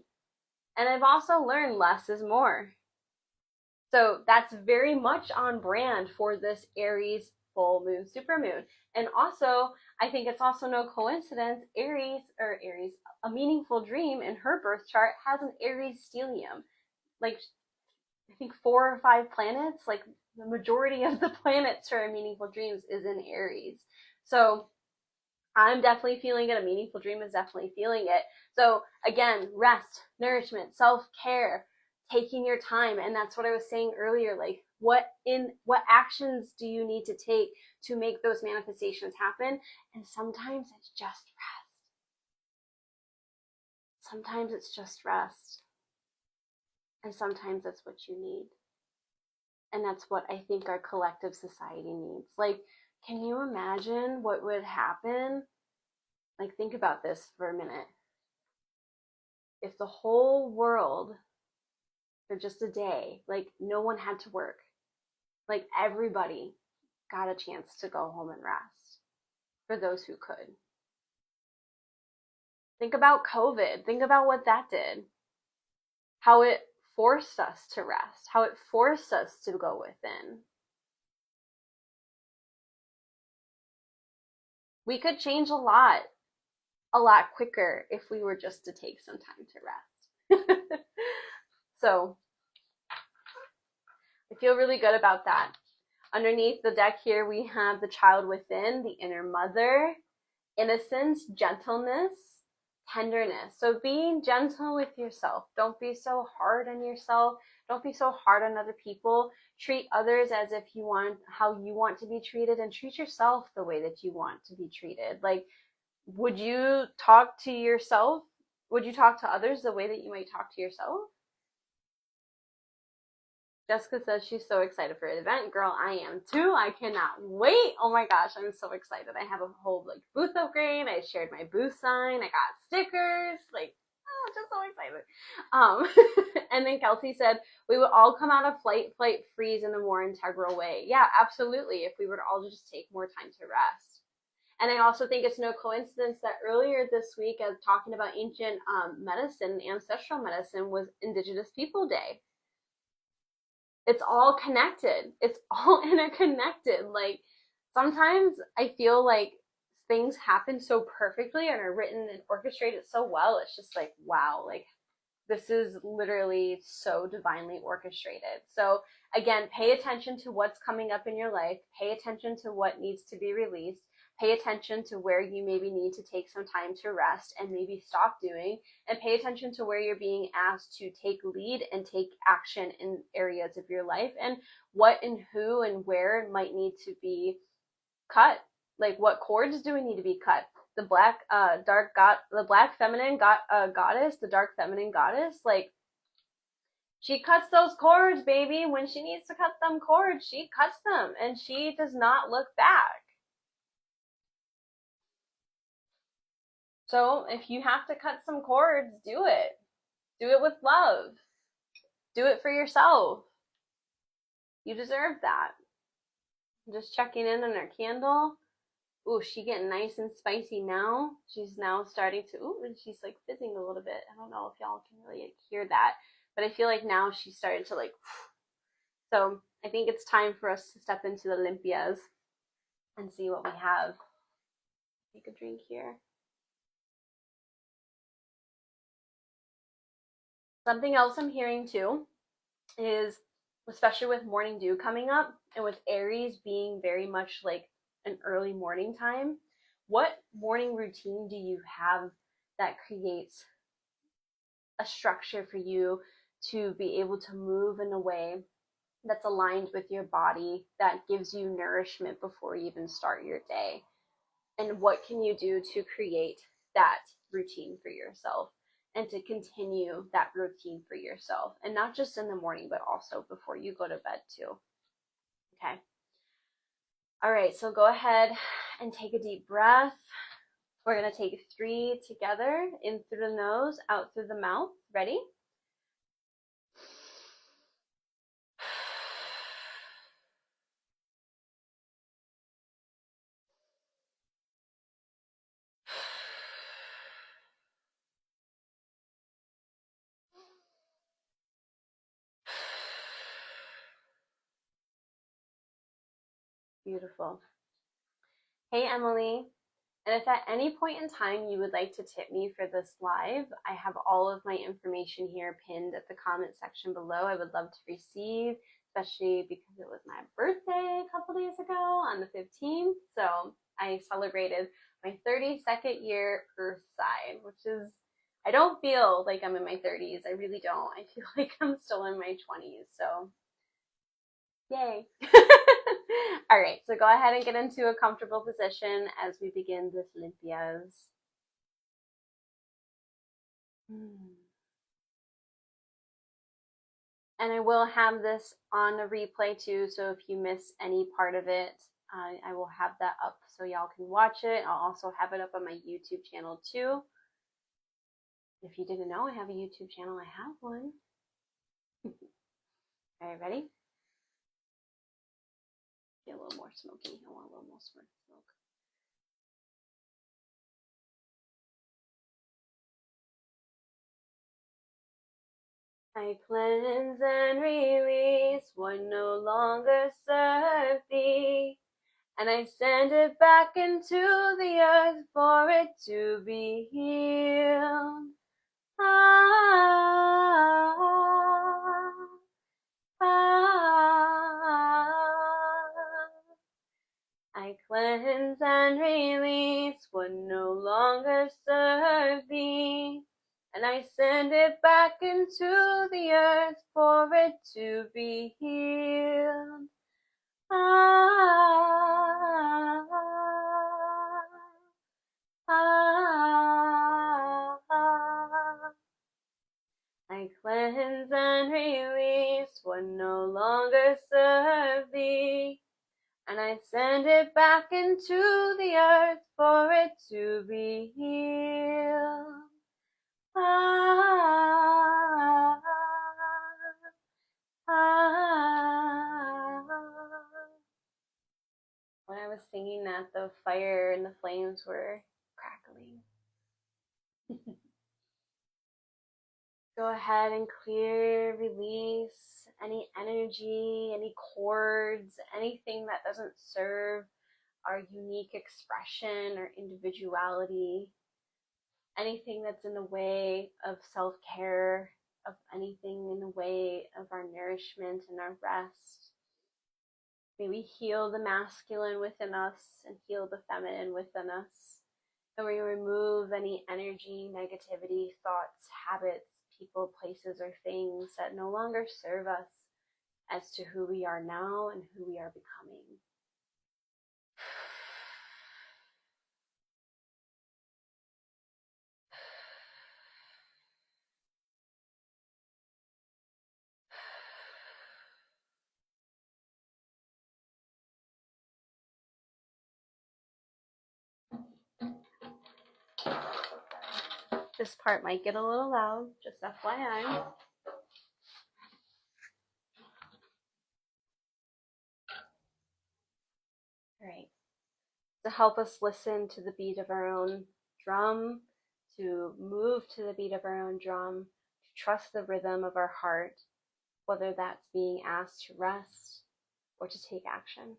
And I've also learned less is more. So that's very much on brand for this Aries full moon, super moon. And also, I think it's also no coincidence, Aries, a meaningful dream in her birth chart has an Aries stellium. Like, I think 4 or 5 planets, like the majority of the planets for a meaningful dreams is in Aries. So I'm definitely feeling it. A meaningful dream is definitely feeling it. So again, rest, nourishment, self-care, taking your time. And that's what I was saying earlier. Like, what actions do you need to take to make those manifestations happen? And sometimes it's just rest. Sometimes it's just rest. And sometimes that's what you need. And that's what I think our collective society needs. Like, can you imagine what would happen? Like, think about this for a minute. If the whole world, for just a day, like, no one had to work, like, everybody got a chance to go home and rest for those who could. Think about COVID. Think about what that did. How it forced us to rest, how it forced us to go within. We could change a lot quicker if we were just to take some time to rest. So I feel really good about that. Underneath the deck here, we have the child within, the inner mother, innocence, gentleness, tenderness. So being gentle with yourself. Don't be so hard on yourself. Don't be so hard on other people. Treat others as if you want, how you want to be treated, and treat yourself the way that you want to be treated. Like, would you talk to yourself? Would you talk to others the way that you might talk to yourself? Jessica says she's so excited for the event. Girl, I am too. I cannot wait. Oh my gosh, I'm so excited. I have a whole like booth upgrade. I shared my booth sign. I got stickers. Like, oh, just so excited. And then Kelsey said we would all come out of flight freeze in a more integral way. Yeah, absolutely. If we would all just take more time to rest. And I also think it's no coincidence that earlier this week, as talking about ancient medicine, ancestral medicine, was Indigenous People Day. It's all connected. It's all interconnected. Like, sometimes I feel like things happen so perfectly and are written and orchestrated so well. It's just like, wow, like, this is literally so divinely orchestrated. So again, pay attention to what's coming up in your life. Pay attention to what needs to be released. Pay attention to where you maybe need to take some time to rest and maybe stop doing, and pay attention to where you're being asked to take lead and take action in areas of your life, and what and who and where might need to be cut. Like, what cords do we need to be cut? The black the black feminine goddess, the dark feminine goddess, like, she cuts those cords, baby. When she needs to cut them cords, she cuts them, and she does not look back. So if you have to cut some cords, do it. Do it with love. Do it for yourself. You deserve that. Just checking in on our candle. Ooh, she getting nice and spicy now. She's now starting to, ooh, and she's like fizzing a little bit. I don't know if y'all can really hear that, but I feel like now she's starting to like, so I think it's time for us to step into the Limpias and see what we have. Take a drink here. Something else I'm hearing too is, especially with morning dew coming up and with Aries being very much like an early morning time, what morning routine do you have that creates a structure for you to be able to move in a way that's aligned with your body, that gives you nourishment before you even start your day? And what can you do to create that routine for yourself and to continue that routine for yourself, and not just in the morning but also before you go to bed too? Okay, All right, so go ahead and take a deep breath. We're going to take 3 together, in through the nose, out through the mouth. Ready? Beautiful. Hey, Emily. And if at any point in time you would like to tip me for this live, I have all of my information here pinned at the comment section below. I would love to receive, especially because it was my birthday a couple days ago on the 15th. So I celebrated my 32nd year Earth sign, which is, I don't feel like I'm in my 30s. I really don't. I feel like I'm still in my 20s. So yay. All right, so go ahead and get into a comfortable position as we begin this Limpias. And I will have this on a replay too, so if you miss any part of it, I will have that up so y'all can watch it. I'll also have it up on my YouTube channel too. If you didn't know I have a YouTube channel, I have one. All right, ready? Get a little more smoky. I want a little more smoke. I cleanse and release what no longer serves thee, and I send it back into the earth for it to be healed. Ah, ah, I cleanse and release what no longer serves thee, and I send it back into the earth for it to be healed. Ah, ah, ah. I cleanse and release what no longer serves thee, and I send it back into the earth for it to be healed. Ah, ah, ah. When I was singing that, the fire and the flames were crackling. Go ahead and clear, release any energy, any cords, anything that doesn't serve our unique expression or individuality, anything that's in the way of self-care, of anything in the way of our nourishment and our rest. May we heal the masculine within us and heal the feminine within us. And we remove any energy, negativity, thoughts, habits, people, places, or things that no longer serve us as to who we are now and who we are becoming. This part might get a little loud, just FYI. All right. To help us listen to the beat of our own drum, to move to the beat of our own drum, to trust the rhythm of our heart, whether that's being asked to rest or to take action.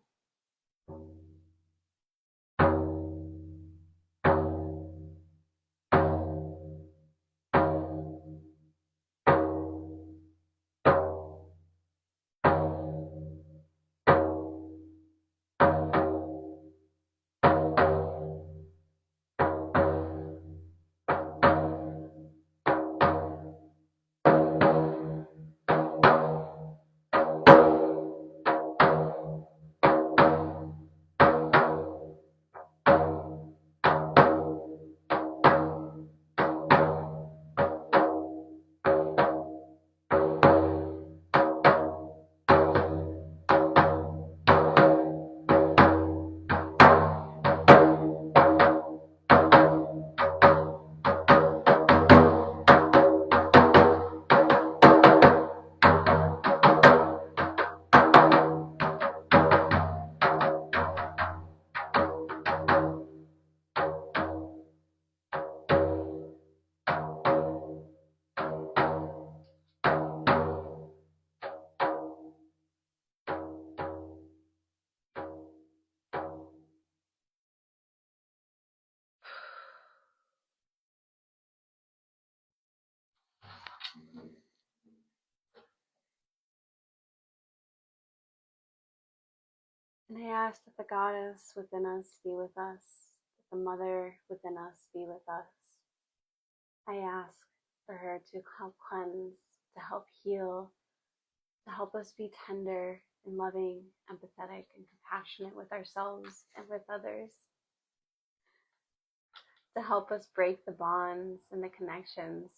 And I ask that the goddess within us be with us, that the mother within us be with us. I ask for her to help cleanse, to help heal, to help us be tender and loving, empathetic and compassionate with ourselves and with others, to help us break the bonds and the connections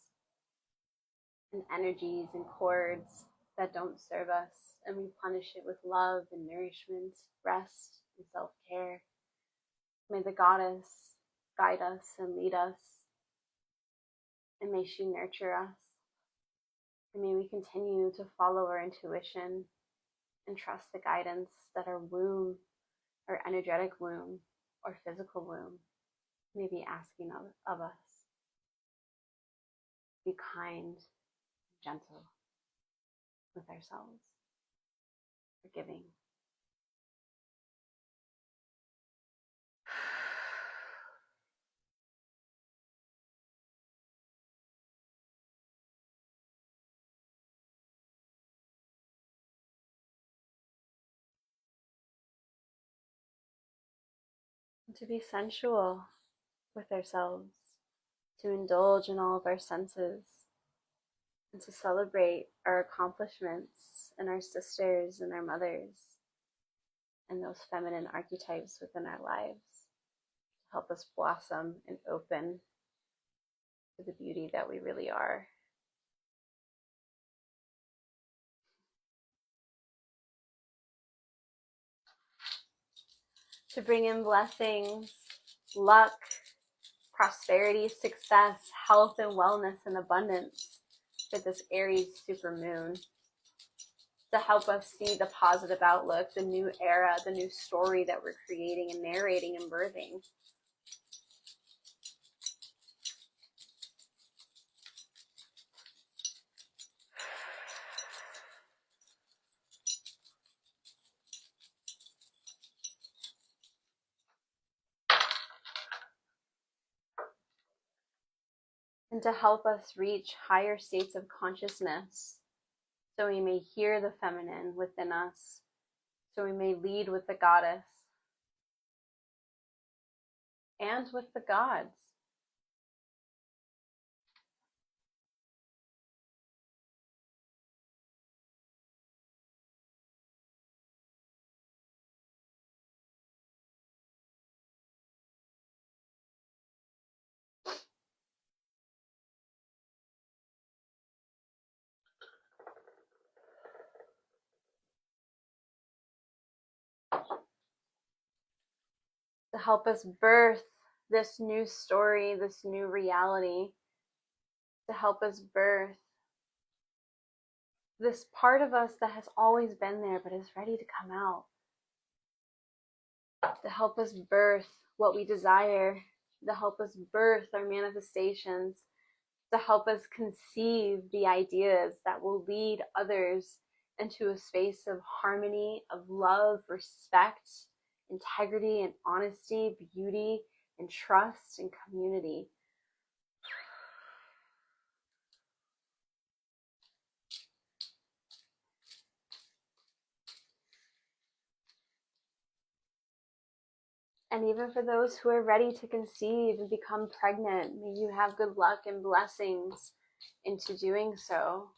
and energies and cords that don't serve us, and replenish it with love and nourishment, rest and self-care. May the goddess guide us and lead us, and may she nurture us, and may we continue to follow our intuition and trust the guidance that our womb, our energetic womb or physical womb, may be asking of us. Be kind, gentle with ourselves, forgiving. And to be sensual with ourselves, to indulge in all of our senses, and to celebrate our accomplishments and our sisters and our mothers and those feminine archetypes within our lives to help us blossom and open to the beauty that we really are. To bring in blessings, luck, prosperity, success, health and wellness and abundance for this Aries super moon. To help us see the positive outlook, the new era, the new story that we're creating and narrating and birthing. And to help us reach higher states of consciousness, so we may hear the feminine within us, so we may lead with the goddess and with the gods. To help us birth this new story, this new reality, to help us birth this part of us that has always been there but is ready to come out, to help us birth what we desire, to help us birth our manifestations, to help us conceive the ideas that will lead others into a space of harmony, of love, respect, integrity, and honesty, beauty, and trust, and community. And even for those who are ready to conceive and become pregnant, may you have good luck and blessings into doing so.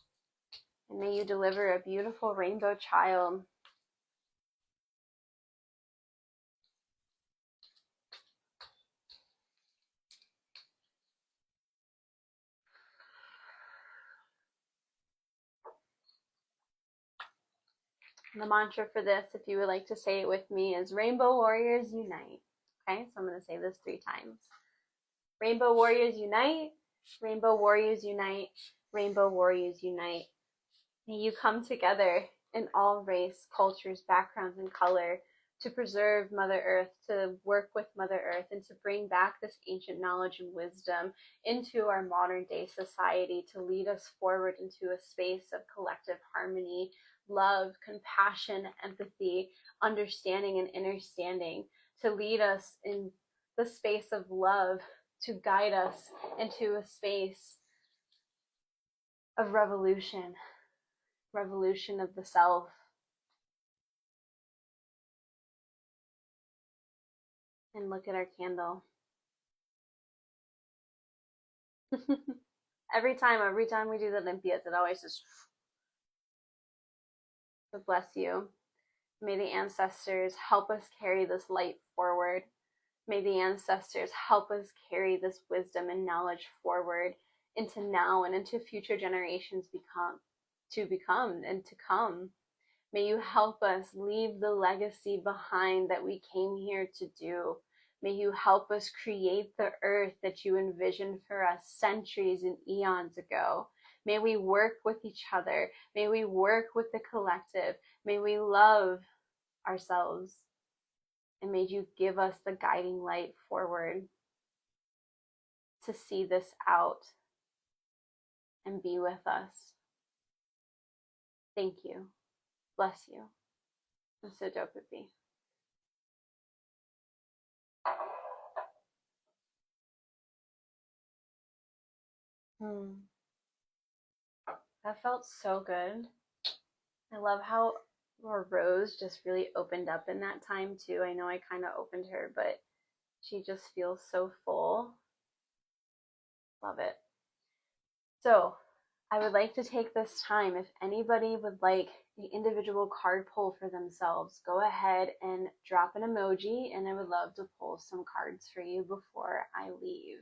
And may you deliver a beautiful rainbow child. And the mantra for this, if you would like to say it with me, is Rainbow Warriors Unite. Okay, so I'm going to say this 3 times. Rainbow Warriors Unite, Rainbow Warriors Unite, Rainbow Warriors Unite. May you come together in all race, cultures, backgrounds, and color to preserve Mother Earth, to work with Mother Earth, and to bring back this ancient knowledge and wisdom into our modern day society, to lead us forward into a space of collective harmony, love, compassion, empathy, understanding, and understanding, to lead us in the space of love, to guide us into a space of revolution, revolution of the self. And look at our candle. every time we do the Limpias, it always just, so bless you. May the ancestors help us carry this light forward. May the ancestors help us carry this wisdom and knowledge forward into now and into future generations become and to come. May you help us leave the legacy behind that we came here to do. May you help us create the earth that you envisioned for us centuries and eons ago. May we work with each other. May we work with the collective. May we love ourselves. And may you give us the guiding light forward to see this out and be with us. Thank you. Bless you. And so dope it be. That felt so good. I love how our Rose just really opened up in that time too. I know I kind of opened her, but she just feels so full. Love it. So I would like to take this time, if anybody would like the individual card pull for themselves, go ahead and drop an emoji, and I would love to pull some cards for you before I leave.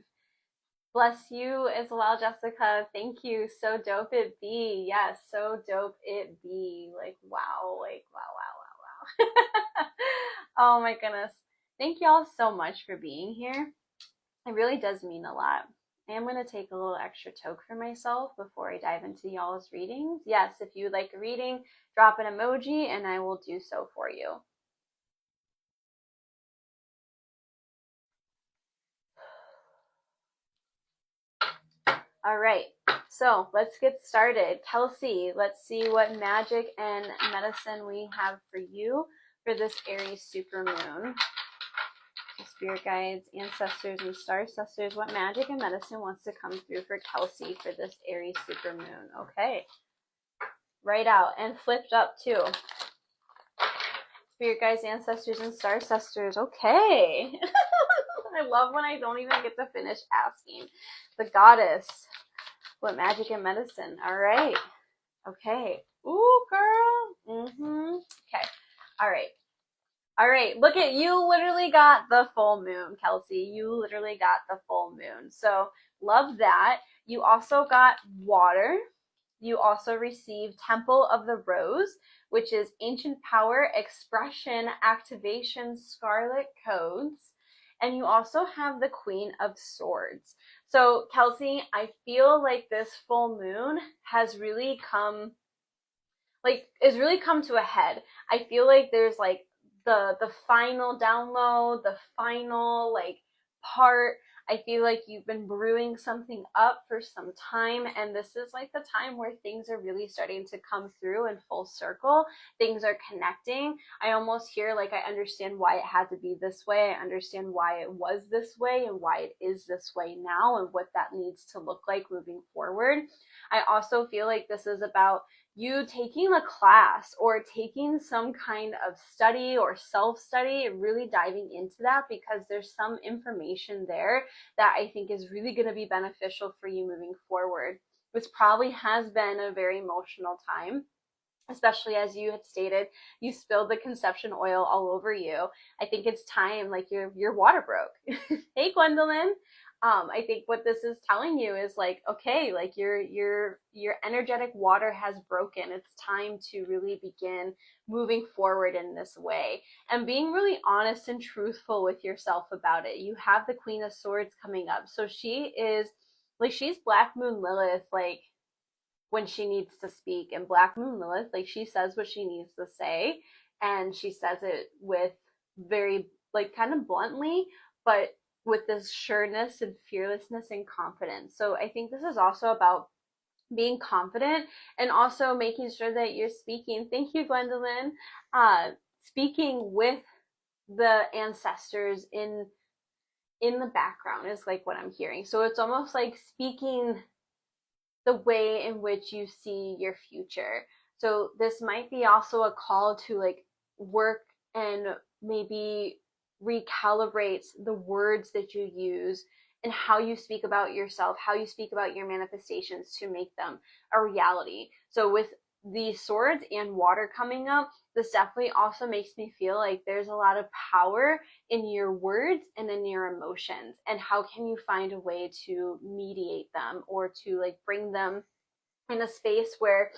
Bless you as well, Jessica. Thank you. So dope it be. Yes, so dope it be. Like, wow. Like, wow. Oh my goodness. Thank y'all so much for being here. It really does mean a lot. I am going to take a little extra toke for myself before I dive into y'all's readings. Yes, if you would like a reading, drop an emoji and I will do so for you. All right, so let's get started. Kelsey, let's see what magic and medicine we have for you for this Aries supermoon. Spirit guides, ancestors, and star sisters, what magic and medicine wants to come through for Kelsey for this Aries supermoon? Okay. Right out and flipped up too. Spirit guides, ancestors, and star sisters. Okay. I love when I don't even get to finish asking. The goddess. What magic and medicine? All right. Okay. Ooh, girl. Okay. All right. All right. Look at you. Literally got the full moon, Kelsey. You literally got the full moon. So love that. You also got water. You also received Temple of the Rose, which is ancient power, expression, activation, scarlet codes. And you also have the Queen of Swords. So Kelsey, I feel like this full moon has really come to a head. I feel like there's like the final download, the final like part. I feel like you've been brewing something up for some time, and this is like the time where things are really starting to come through in full circle. Things are connecting. I almost hear like I understand why it had to be this way. I understand why it was this way and why it is this way now and what that needs to look like moving forward. I also feel like this is about you taking a class or taking some kind of study or self-study, really diving into that, because there's some information there that I think is really going to be beneficial for you moving forward. This probably has been a very emotional time, especially as you had stated, you spilled the conception oil all over you. I think it's time, like your water broke. Hey, Gwendolyn. I think what this is telling you is like, okay, like your energetic water has broken. It's time to really begin moving forward in this way and being really honest and truthful with yourself about it. You have the Queen of Swords coming up. So she is like, she's Black Moon Lilith, like when she needs to speak, and Black Moon Lilith, like she says what she needs to say, and she says it with very like kind of bluntly, but with this sureness and fearlessness and confidence. So I think this is also about being confident and also making sure that you're speaking. Thank you, Gwendolyn. Speaking with the ancestors in the background is like what I'm hearing. So it's almost like speaking the way in which you see your future. So this might be also a call to like work and maybe recalibrate the words that you use and how you speak about yourself, how you speak about your manifestations to make them a reality. So with the swords and water coming up, this definitely also makes me feel like there's a lot of power in your words and in your emotions, and how can you find a way to mediate them or to like bring them in a space where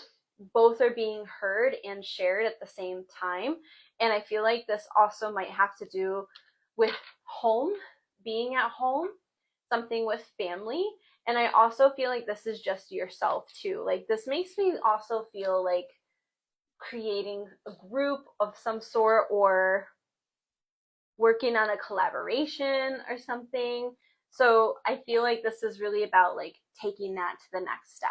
both are being heard and shared at the same time. And I feel like this also might have to do with home, being at home, something with family. And I also feel like this is just yourself too. Like this makes me also feel like creating a group of some sort or working on a collaboration or something. So I feel like this is really about like taking that to the next step.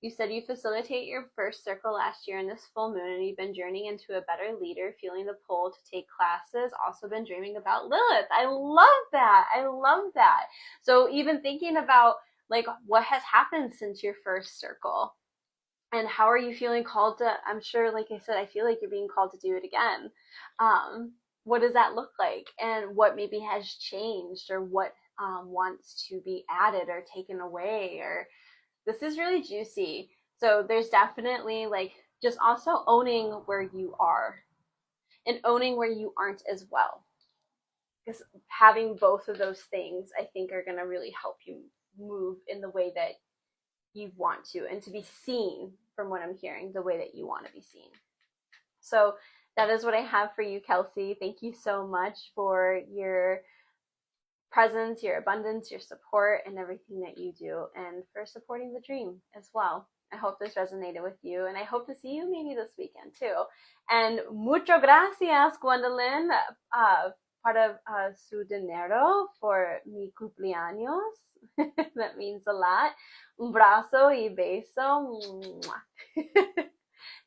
You said you facilitate your first circle last year in this full moon, and you've been journeying into a better leader, feeling the pull to take classes, also been dreaming about Lilith. I love that. I love that. So even thinking about like what has happened since your first circle, and how are you feeling called to, I'm sure, like I said, I feel like you're being called to do it again. What does that look like? And what maybe has changed, or what wants to be added or taken away? Or this is really juicy. So there's definitely like just also owning where you are and owning where you aren't as well. Because having both of those things, I think, are going to really help you move in the way that you want to, and to be seen, from what I'm hearing, the way that you want to be seen. So that is what I have for you, Kelsey. Thank you so much for your presence, your abundance, your support, and everything that you do, and for supporting the dream as well. I hope this resonated with you, and I hope to see you maybe this weekend too. And mucho gracias, Gwendolyn, para su dinero for mi cumpleaños. That means a lot. Un brazo y beso.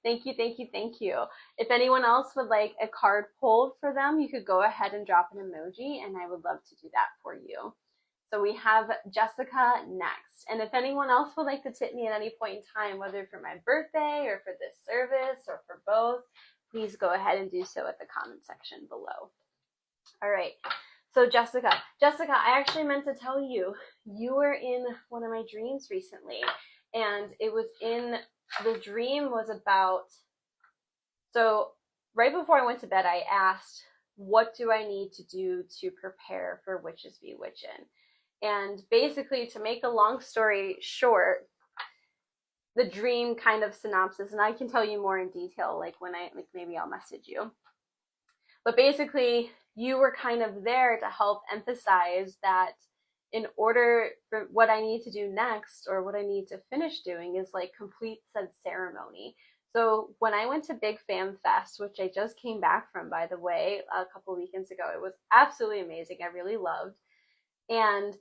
Thank you, thank you, thank you. If anyone else would like a card pulled for them, you could go ahead and drop an emoji, and I would love to do that for you. So we have Jessica next. And if anyone else would like to tip me at any point in time, whether for my birthday or for this service or for both, please go ahead and do so at the comment section below. All right. So Jessica, I actually meant to tell you, you were in one of my dreams recently, and it was in, the dream was about, so right before I went to bed, I asked, what do I need to do to prepare for Witches Be Witchin'? And basically, to make a long story short, the dream kind of synopsis, and I can tell you more in detail, like when I, like maybe I'll message you. But basically, you were kind of there to help emphasize that in order for what I need to do next, or what I need to finish doing, is like complete said ceremony. So when I went to Big Fam Fest, which I just came back from, by the way, a couple weekends ago, it was absolutely amazing. I really loved. And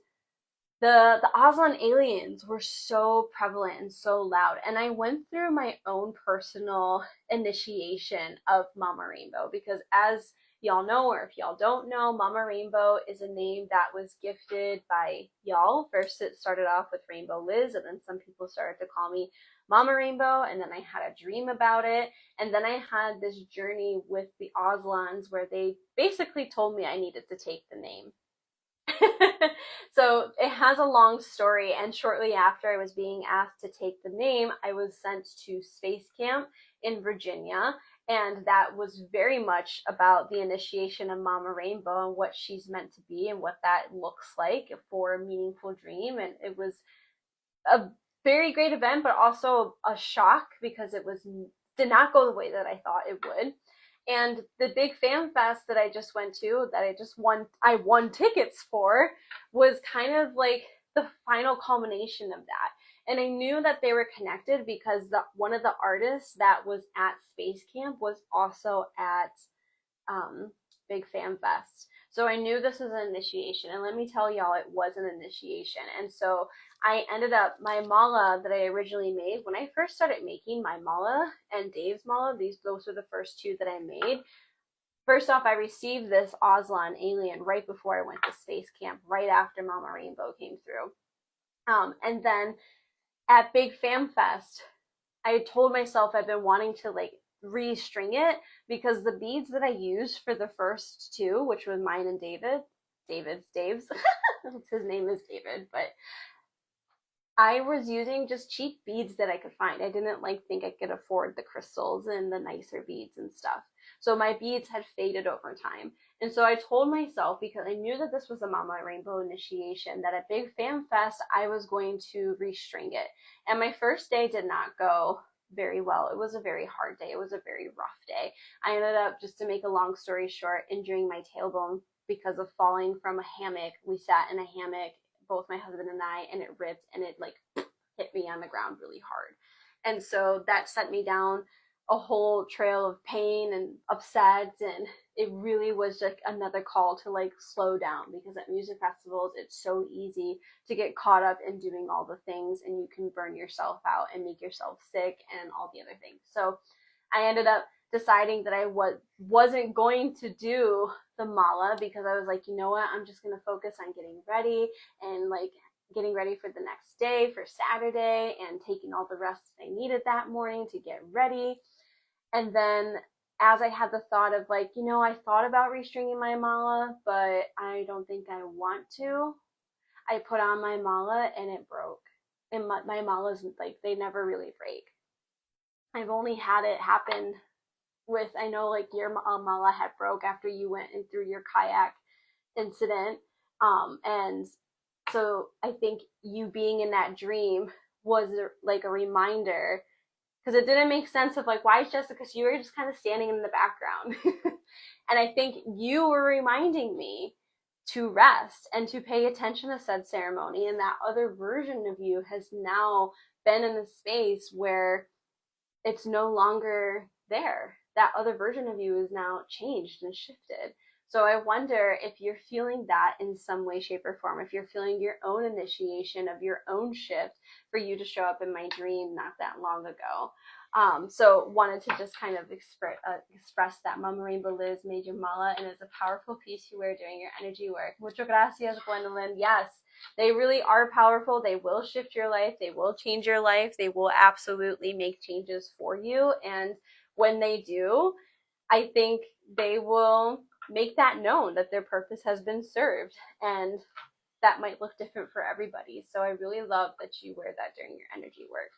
the Aztlan aliens were so prevalent and so loud. And I went through my own personal initiation of Mama Rainbow, because as y'all know, or if y'all don't know, Mama Rainbow is a name that was gifted by y'all. First it started off with Rainbow Liz, and then some people started to call me Mama Rainbow, and then I had a dream about it, and then I had this journey with the Aztlans where they basically told me I needed to take the name. So it has a long story, and shortly after I was being asked to take the name, I was sent to space camp in Virginia, and that was very much about the initiation of Mama Rainbow and what she's meant to be and what that looks like for a meaningful dream. And it was a very great event, but also a shock, because it did not go the way that I thought it would. And the Big Fan Fest that I just went to, that I won tickets for, was kind of like the final culmination of that. And I knew that they were connected because one of the artists that was at Space Camp was also at Big Fan Fest. So I knew this was an initiation, and let me tell y'all, it was an initiation. And so I ended up, my mala that I originally made, when I first started making my mala and Dave's mala, those were the first two that I made. First off, I received this Aztlan alien right before I went to space camp, right after Mama Rainbow came through. And then at Big Fam Fest, I told myself I've been wanting to like restring it because the beads that I used for the first two, which was mine and Dave's, his name is David, but I was using just cheap beads that I could find. I didn't like think I could afford the crystals and the nicer beads and stuff. So my beads had faded over time. And so I told myself, because I knew that this was a Mama Rainbow initiation, that at Big Fan Fest, I was going to restring it. And my first day did not go very well. It was a very hard day. It was a very rough day. I ended up, just to make a long story short, injuring my tailbone because of falling from a hammock. We sat in a hammock, both my husband and I, and it ripped and it like hit me on the ground really hard. And so that sent me down a whole trail of pain and upset, and it really was like another call to like slow down, because at music festivals it's so easy to get caught up in doing all the things, and you can burn yourself out and make yourself sick and all the other things. So I ended up deciding that I wasn't going to do the mala, because I was like, you know what, I'm just going to focus on getting ready and like getting ready for the next day, for Saturday, and taking all the rest I needed that morning to get ready. And then as I had the thought of like, you know, I thought about restringing my mala, but I don't think I want to, I put on my mala and it broke. And my malas, like, they never really break. I've only had it happen with, I know like your mala had broke after you went in through your kayak incident. And so I think you being in that dream was like a reminder, because it didn't make sense of like, why is Jessica, because you were just kind of standing in the background. And I think you were reminding me to rest and to pay attention to said ceremony. And that other version of you has now been in a space where it's no longer there. That other version of you is now changed and shifted. So I wonder if you're feeling that in some way, shape, or form, if you're feeling your own initiation of your own shift for you to show up in my dream not that long ago. So wanted to just kind of express that Mama Rainbow Liz made your mala, and it's a powerful piece you wear during your energy work. Muchas gracias, Gwendolyn. Yes, they really are powerful. They will shift your life. They will change your life. They will absolutely make changes for you. And when they do, I think they will make that known that their purpose has been served. And that might look different for everybody. So I really love that you wear that during your energy work.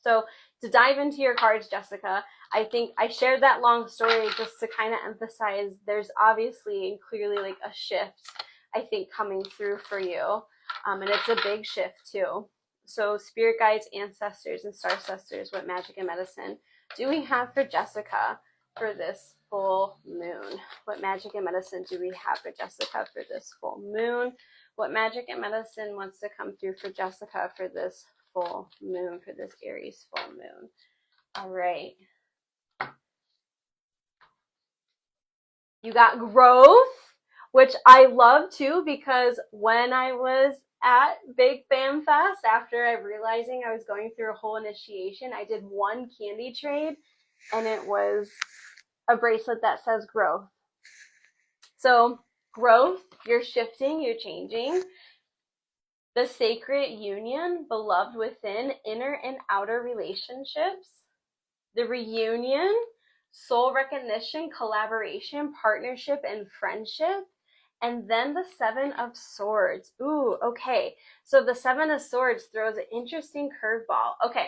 So to dive into your cards, Jessica, I think I shared that long story just to kind of emphasize there's obviously and clearly like a shift, I think, coming through for you. And it's a big shift too. So spirit guides, ancestors, and star sisters, what magic and medicine do we have for Jessica for this full moon? What magic and medicine do we have for Jessica for this full moon? What magic and medicine wants to come through for Jessica for this full moon, for this Aries full moon? All right. You got growth, which I love too, because when I was at Big Fan Fest, after I realizing I was going through a whole initiation, I did one candy trade, and it was a bracelet that says growth. So growth, you're shifting, you're changing. The sacred union, beloved within, inner and outer relationships. The reunion, soul recognition, collaboration, partnership, and friendship. And then the Seven of Swords. Ooh, okay. So the Seven of Swords throws an interesting curveball. Okay,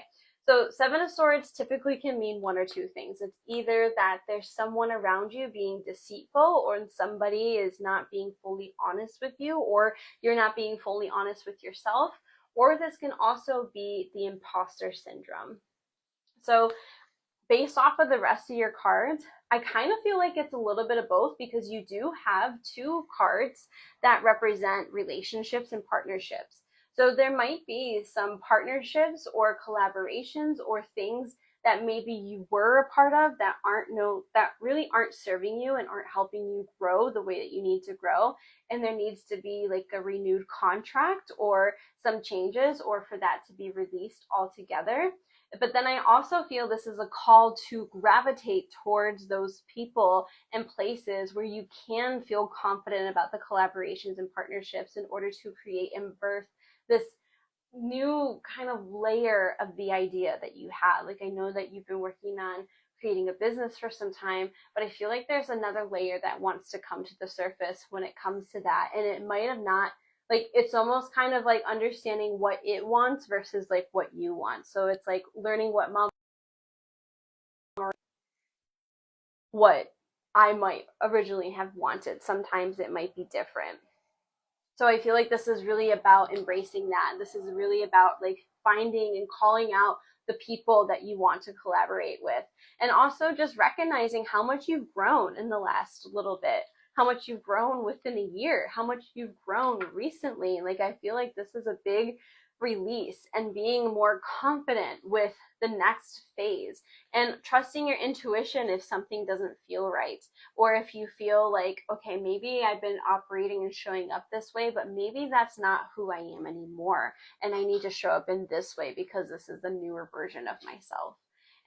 so Seven of Swords typically can mean one or two things. It's either that there's someone around you being deceitful, or somebody is not being fully honest with you, or you're not being fully honest with yourself, or this can also be the imposter syndrome. So based off of the rest of your cards, I kind of feel like it's a little bit of both, because you do have two cards that represent relationships and partnerships. So there might be some partnerships or collaborations or things that maybe you were a part of that really aren't serving you and aren't helping you grow the way that you need to grow. And there needs to be like a renewed contract or some changes, or for that to be released altogether. But then I also feel this is a call to gravitate towards those people and places where you can feel confident about the collaborations and partnerships in order to create and birth this new kind of layer of the idea that you had. Like, I know that you've been working on creating a business for some time, but I feel like there's another layer that wants to come to the surface when it comes to that. And it might have not, like, it's almost kind of like understanding what it wants versus like what you want. So it's like learning what mom, what I might originally have wanted. Sometimes it might be different. So I feel like this is really about embracing that. This is really about like finding and calling out the people that you want to collaborate with. And also just recognizing how much you've grown in the last little bit, how much you've grown within a year, how much you've grown recently. Like, I feel like this is a big release and being more confident with the next phase and trusting your intuition if something doesn't feel right, or if you feel like, okay, maybe I've been operating and showing up this way, but maybe that's not who I am anymore, and I need to show up in this way because this is the newer version of myself.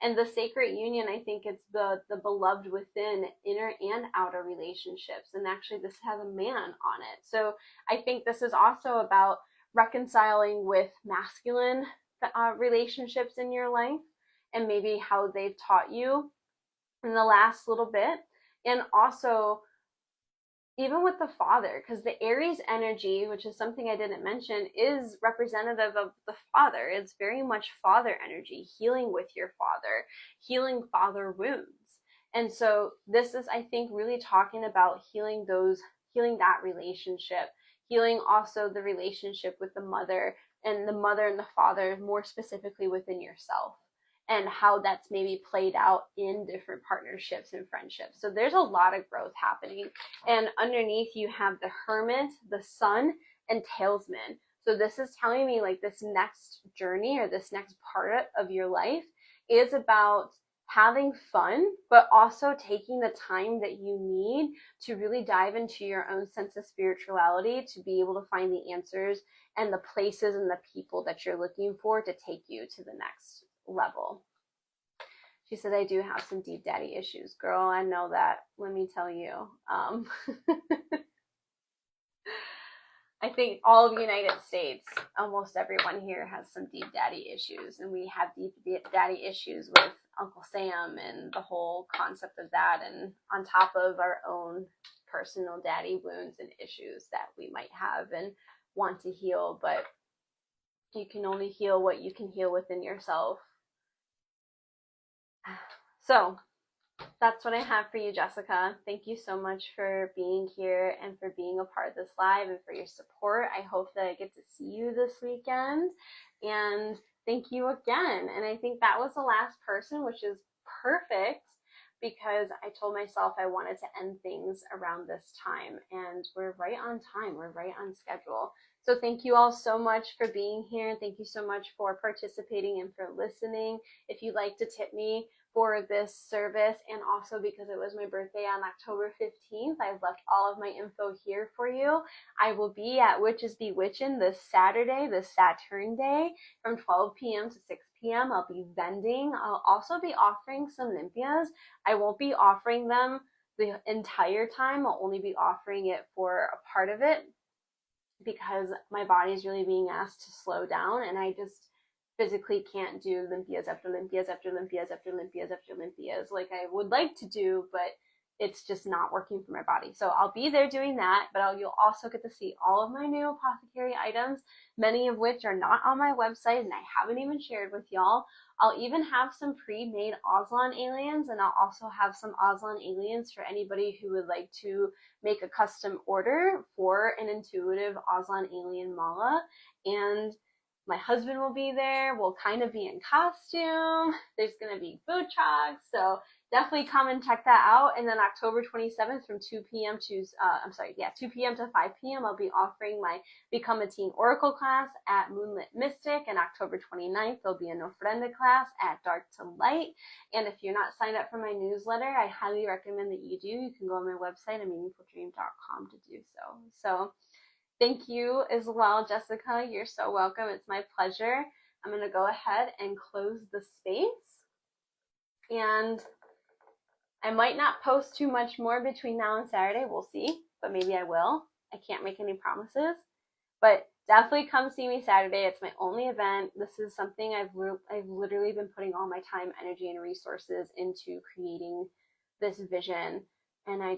And the sacred union, I think it's the beloved within inner and outer relationships. And actually this has a man on it. So I think this is also about reconciling with masculine relationships in your life and maybe how they've taught you in the last little bit. And also even with the father, because the Aries energy, which is something I didn't mention, is representative of the father. It's very much father energy, healing with your father, healing father wounds. And so this is, I think, really talking about healing that relationship, healing also the relationship with the mother and the father, more specifically within yourself, and how that's maybe played out in different partnerships and friendships. So there's a lot of growth happening. And underneath you have the Hermit, the Sun, and Tailsman. So this is telling me like this next journey or this next part of your life is about having fun, but also taking the time that you need to really dive into your own sense of spirituality to be able to find the answers and the places and the people that you're looking for to take you to the next level. She said, I do have some deep daddy issues. Girl, I know that. Let me tell you. I think all of the United States, almost everyone here has some deep daddy issues. And we have deep daddy issues with Uncle Sam and the whole concept of that. And on top of our own personal daddy wounds and issues that we might have and want to heal. But you can only heal what you can heal within yourself. So that's what I have for you, Jessica. Thank you so much for being here and for being a part of this live and for your support. I hope that I get to see you this weekend. And thank you again. And I think that was the last person, which is perfect because I told myself I wanted to end things around this time. And we're right on time. We're right on schedule. So thank you all so much for being here. Thank you so much for participating and for listening. If you'd like to tip me for this service, and also because it was my birthday on October 15th, I've left all of my info here for you. I will be at Witches Bewitchin' this Saturday, this Saturn day, from 12 p.m. to 6 p.m. I'll be vending. I'll also be offering some Limpias. I won't be offering them the entire time. I'll only be offering it for a part of it because my body is really being asked to slow down, and I just physically can't do Limpias after Limpias after Limpias after Limpias after Limpias like I would like to do, but it's just not working for my body. So I'll be there doing that, but you'll also get to see all of my new Apothecary items, many of which are not on my website and I haven't even shared with y'all. I'll even have some pre-made Aztlan aliens, and I'll also have some Aztlan aliens for anybody who would like to make a custom order for an intuitive Aztlan Alien Mala. And my husband will be there. We'll kind of be in costume. There's going to be food trucks. So definitely come and check that out. And then October 27th from 2 p.m. to, 2 p.m. to 5 p.m. I'll be offering my Become a Teen Oracle class at Moonlit Mystic. And October 29th, there'll be an Ofrenda class at Dark to Light. And if you're not signed up for my newsletter, I highly recommend that you do. You can go on my website, AMeaningfulDream.com, to do so. So thank you as well, Jessica. You're so welcome. It's my pleasure. I'm going to go ahead and close the space. And I might not post too much more between now and Saturday. We'll see, but maybe I will. I can't make any promises. But definitely come see me Saturday. It's my only event. This is something I've literally been putting all my time, energy, and resources into creating this vision, and I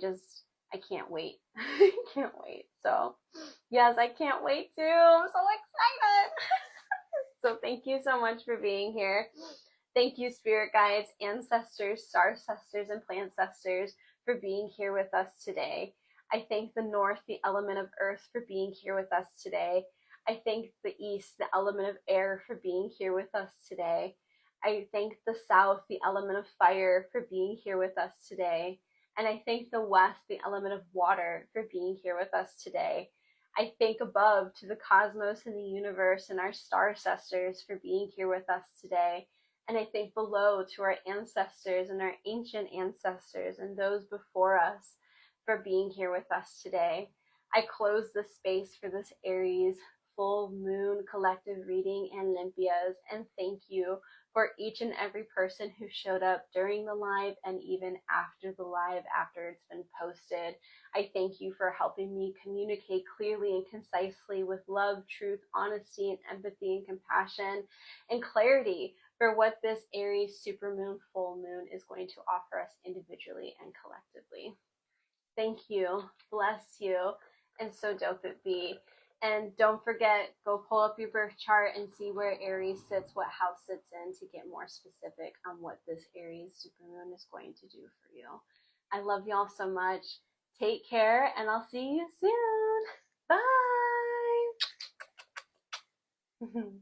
can't wait. I can't wait. So, yes, I can't wait too. I'm so excited. So, thank you so much for being here. Thank you, spirit guides, ancestors, star sisters, and plant sisters for being here with us today. I thank the north, the element of earth, for being here with us today. I thank the east, the element of air, for being here with us today. I thank the south, the element of fire, for being here with us today. And I thank the west, the element of water, for being here with us today. I thank above to the cosmos and the universe and our star sisters for being here with us today. And I thank below to our ancestors and our ancient ancestors and those before us for being here with us today. I close the space for this Aries full moon collective reading and Limpias, and thank you for each and every person who showed up during the live and even after the live, after it's been posted. I thank you for helping me communicate clearly and concisely with love, truth, honesty, and empathy and compassion and clarity for what this Aries supermoon full moon is going to offer us individually and collectively. Thank you. Bless you. And so dope it be. And don't forget, go pull up your birth chart and see where Aries sits, what house sits in, to get more specific on what this Aries supermoon is going to do for you. I love y'all so much. Take care, and I'll see you soon. Bye.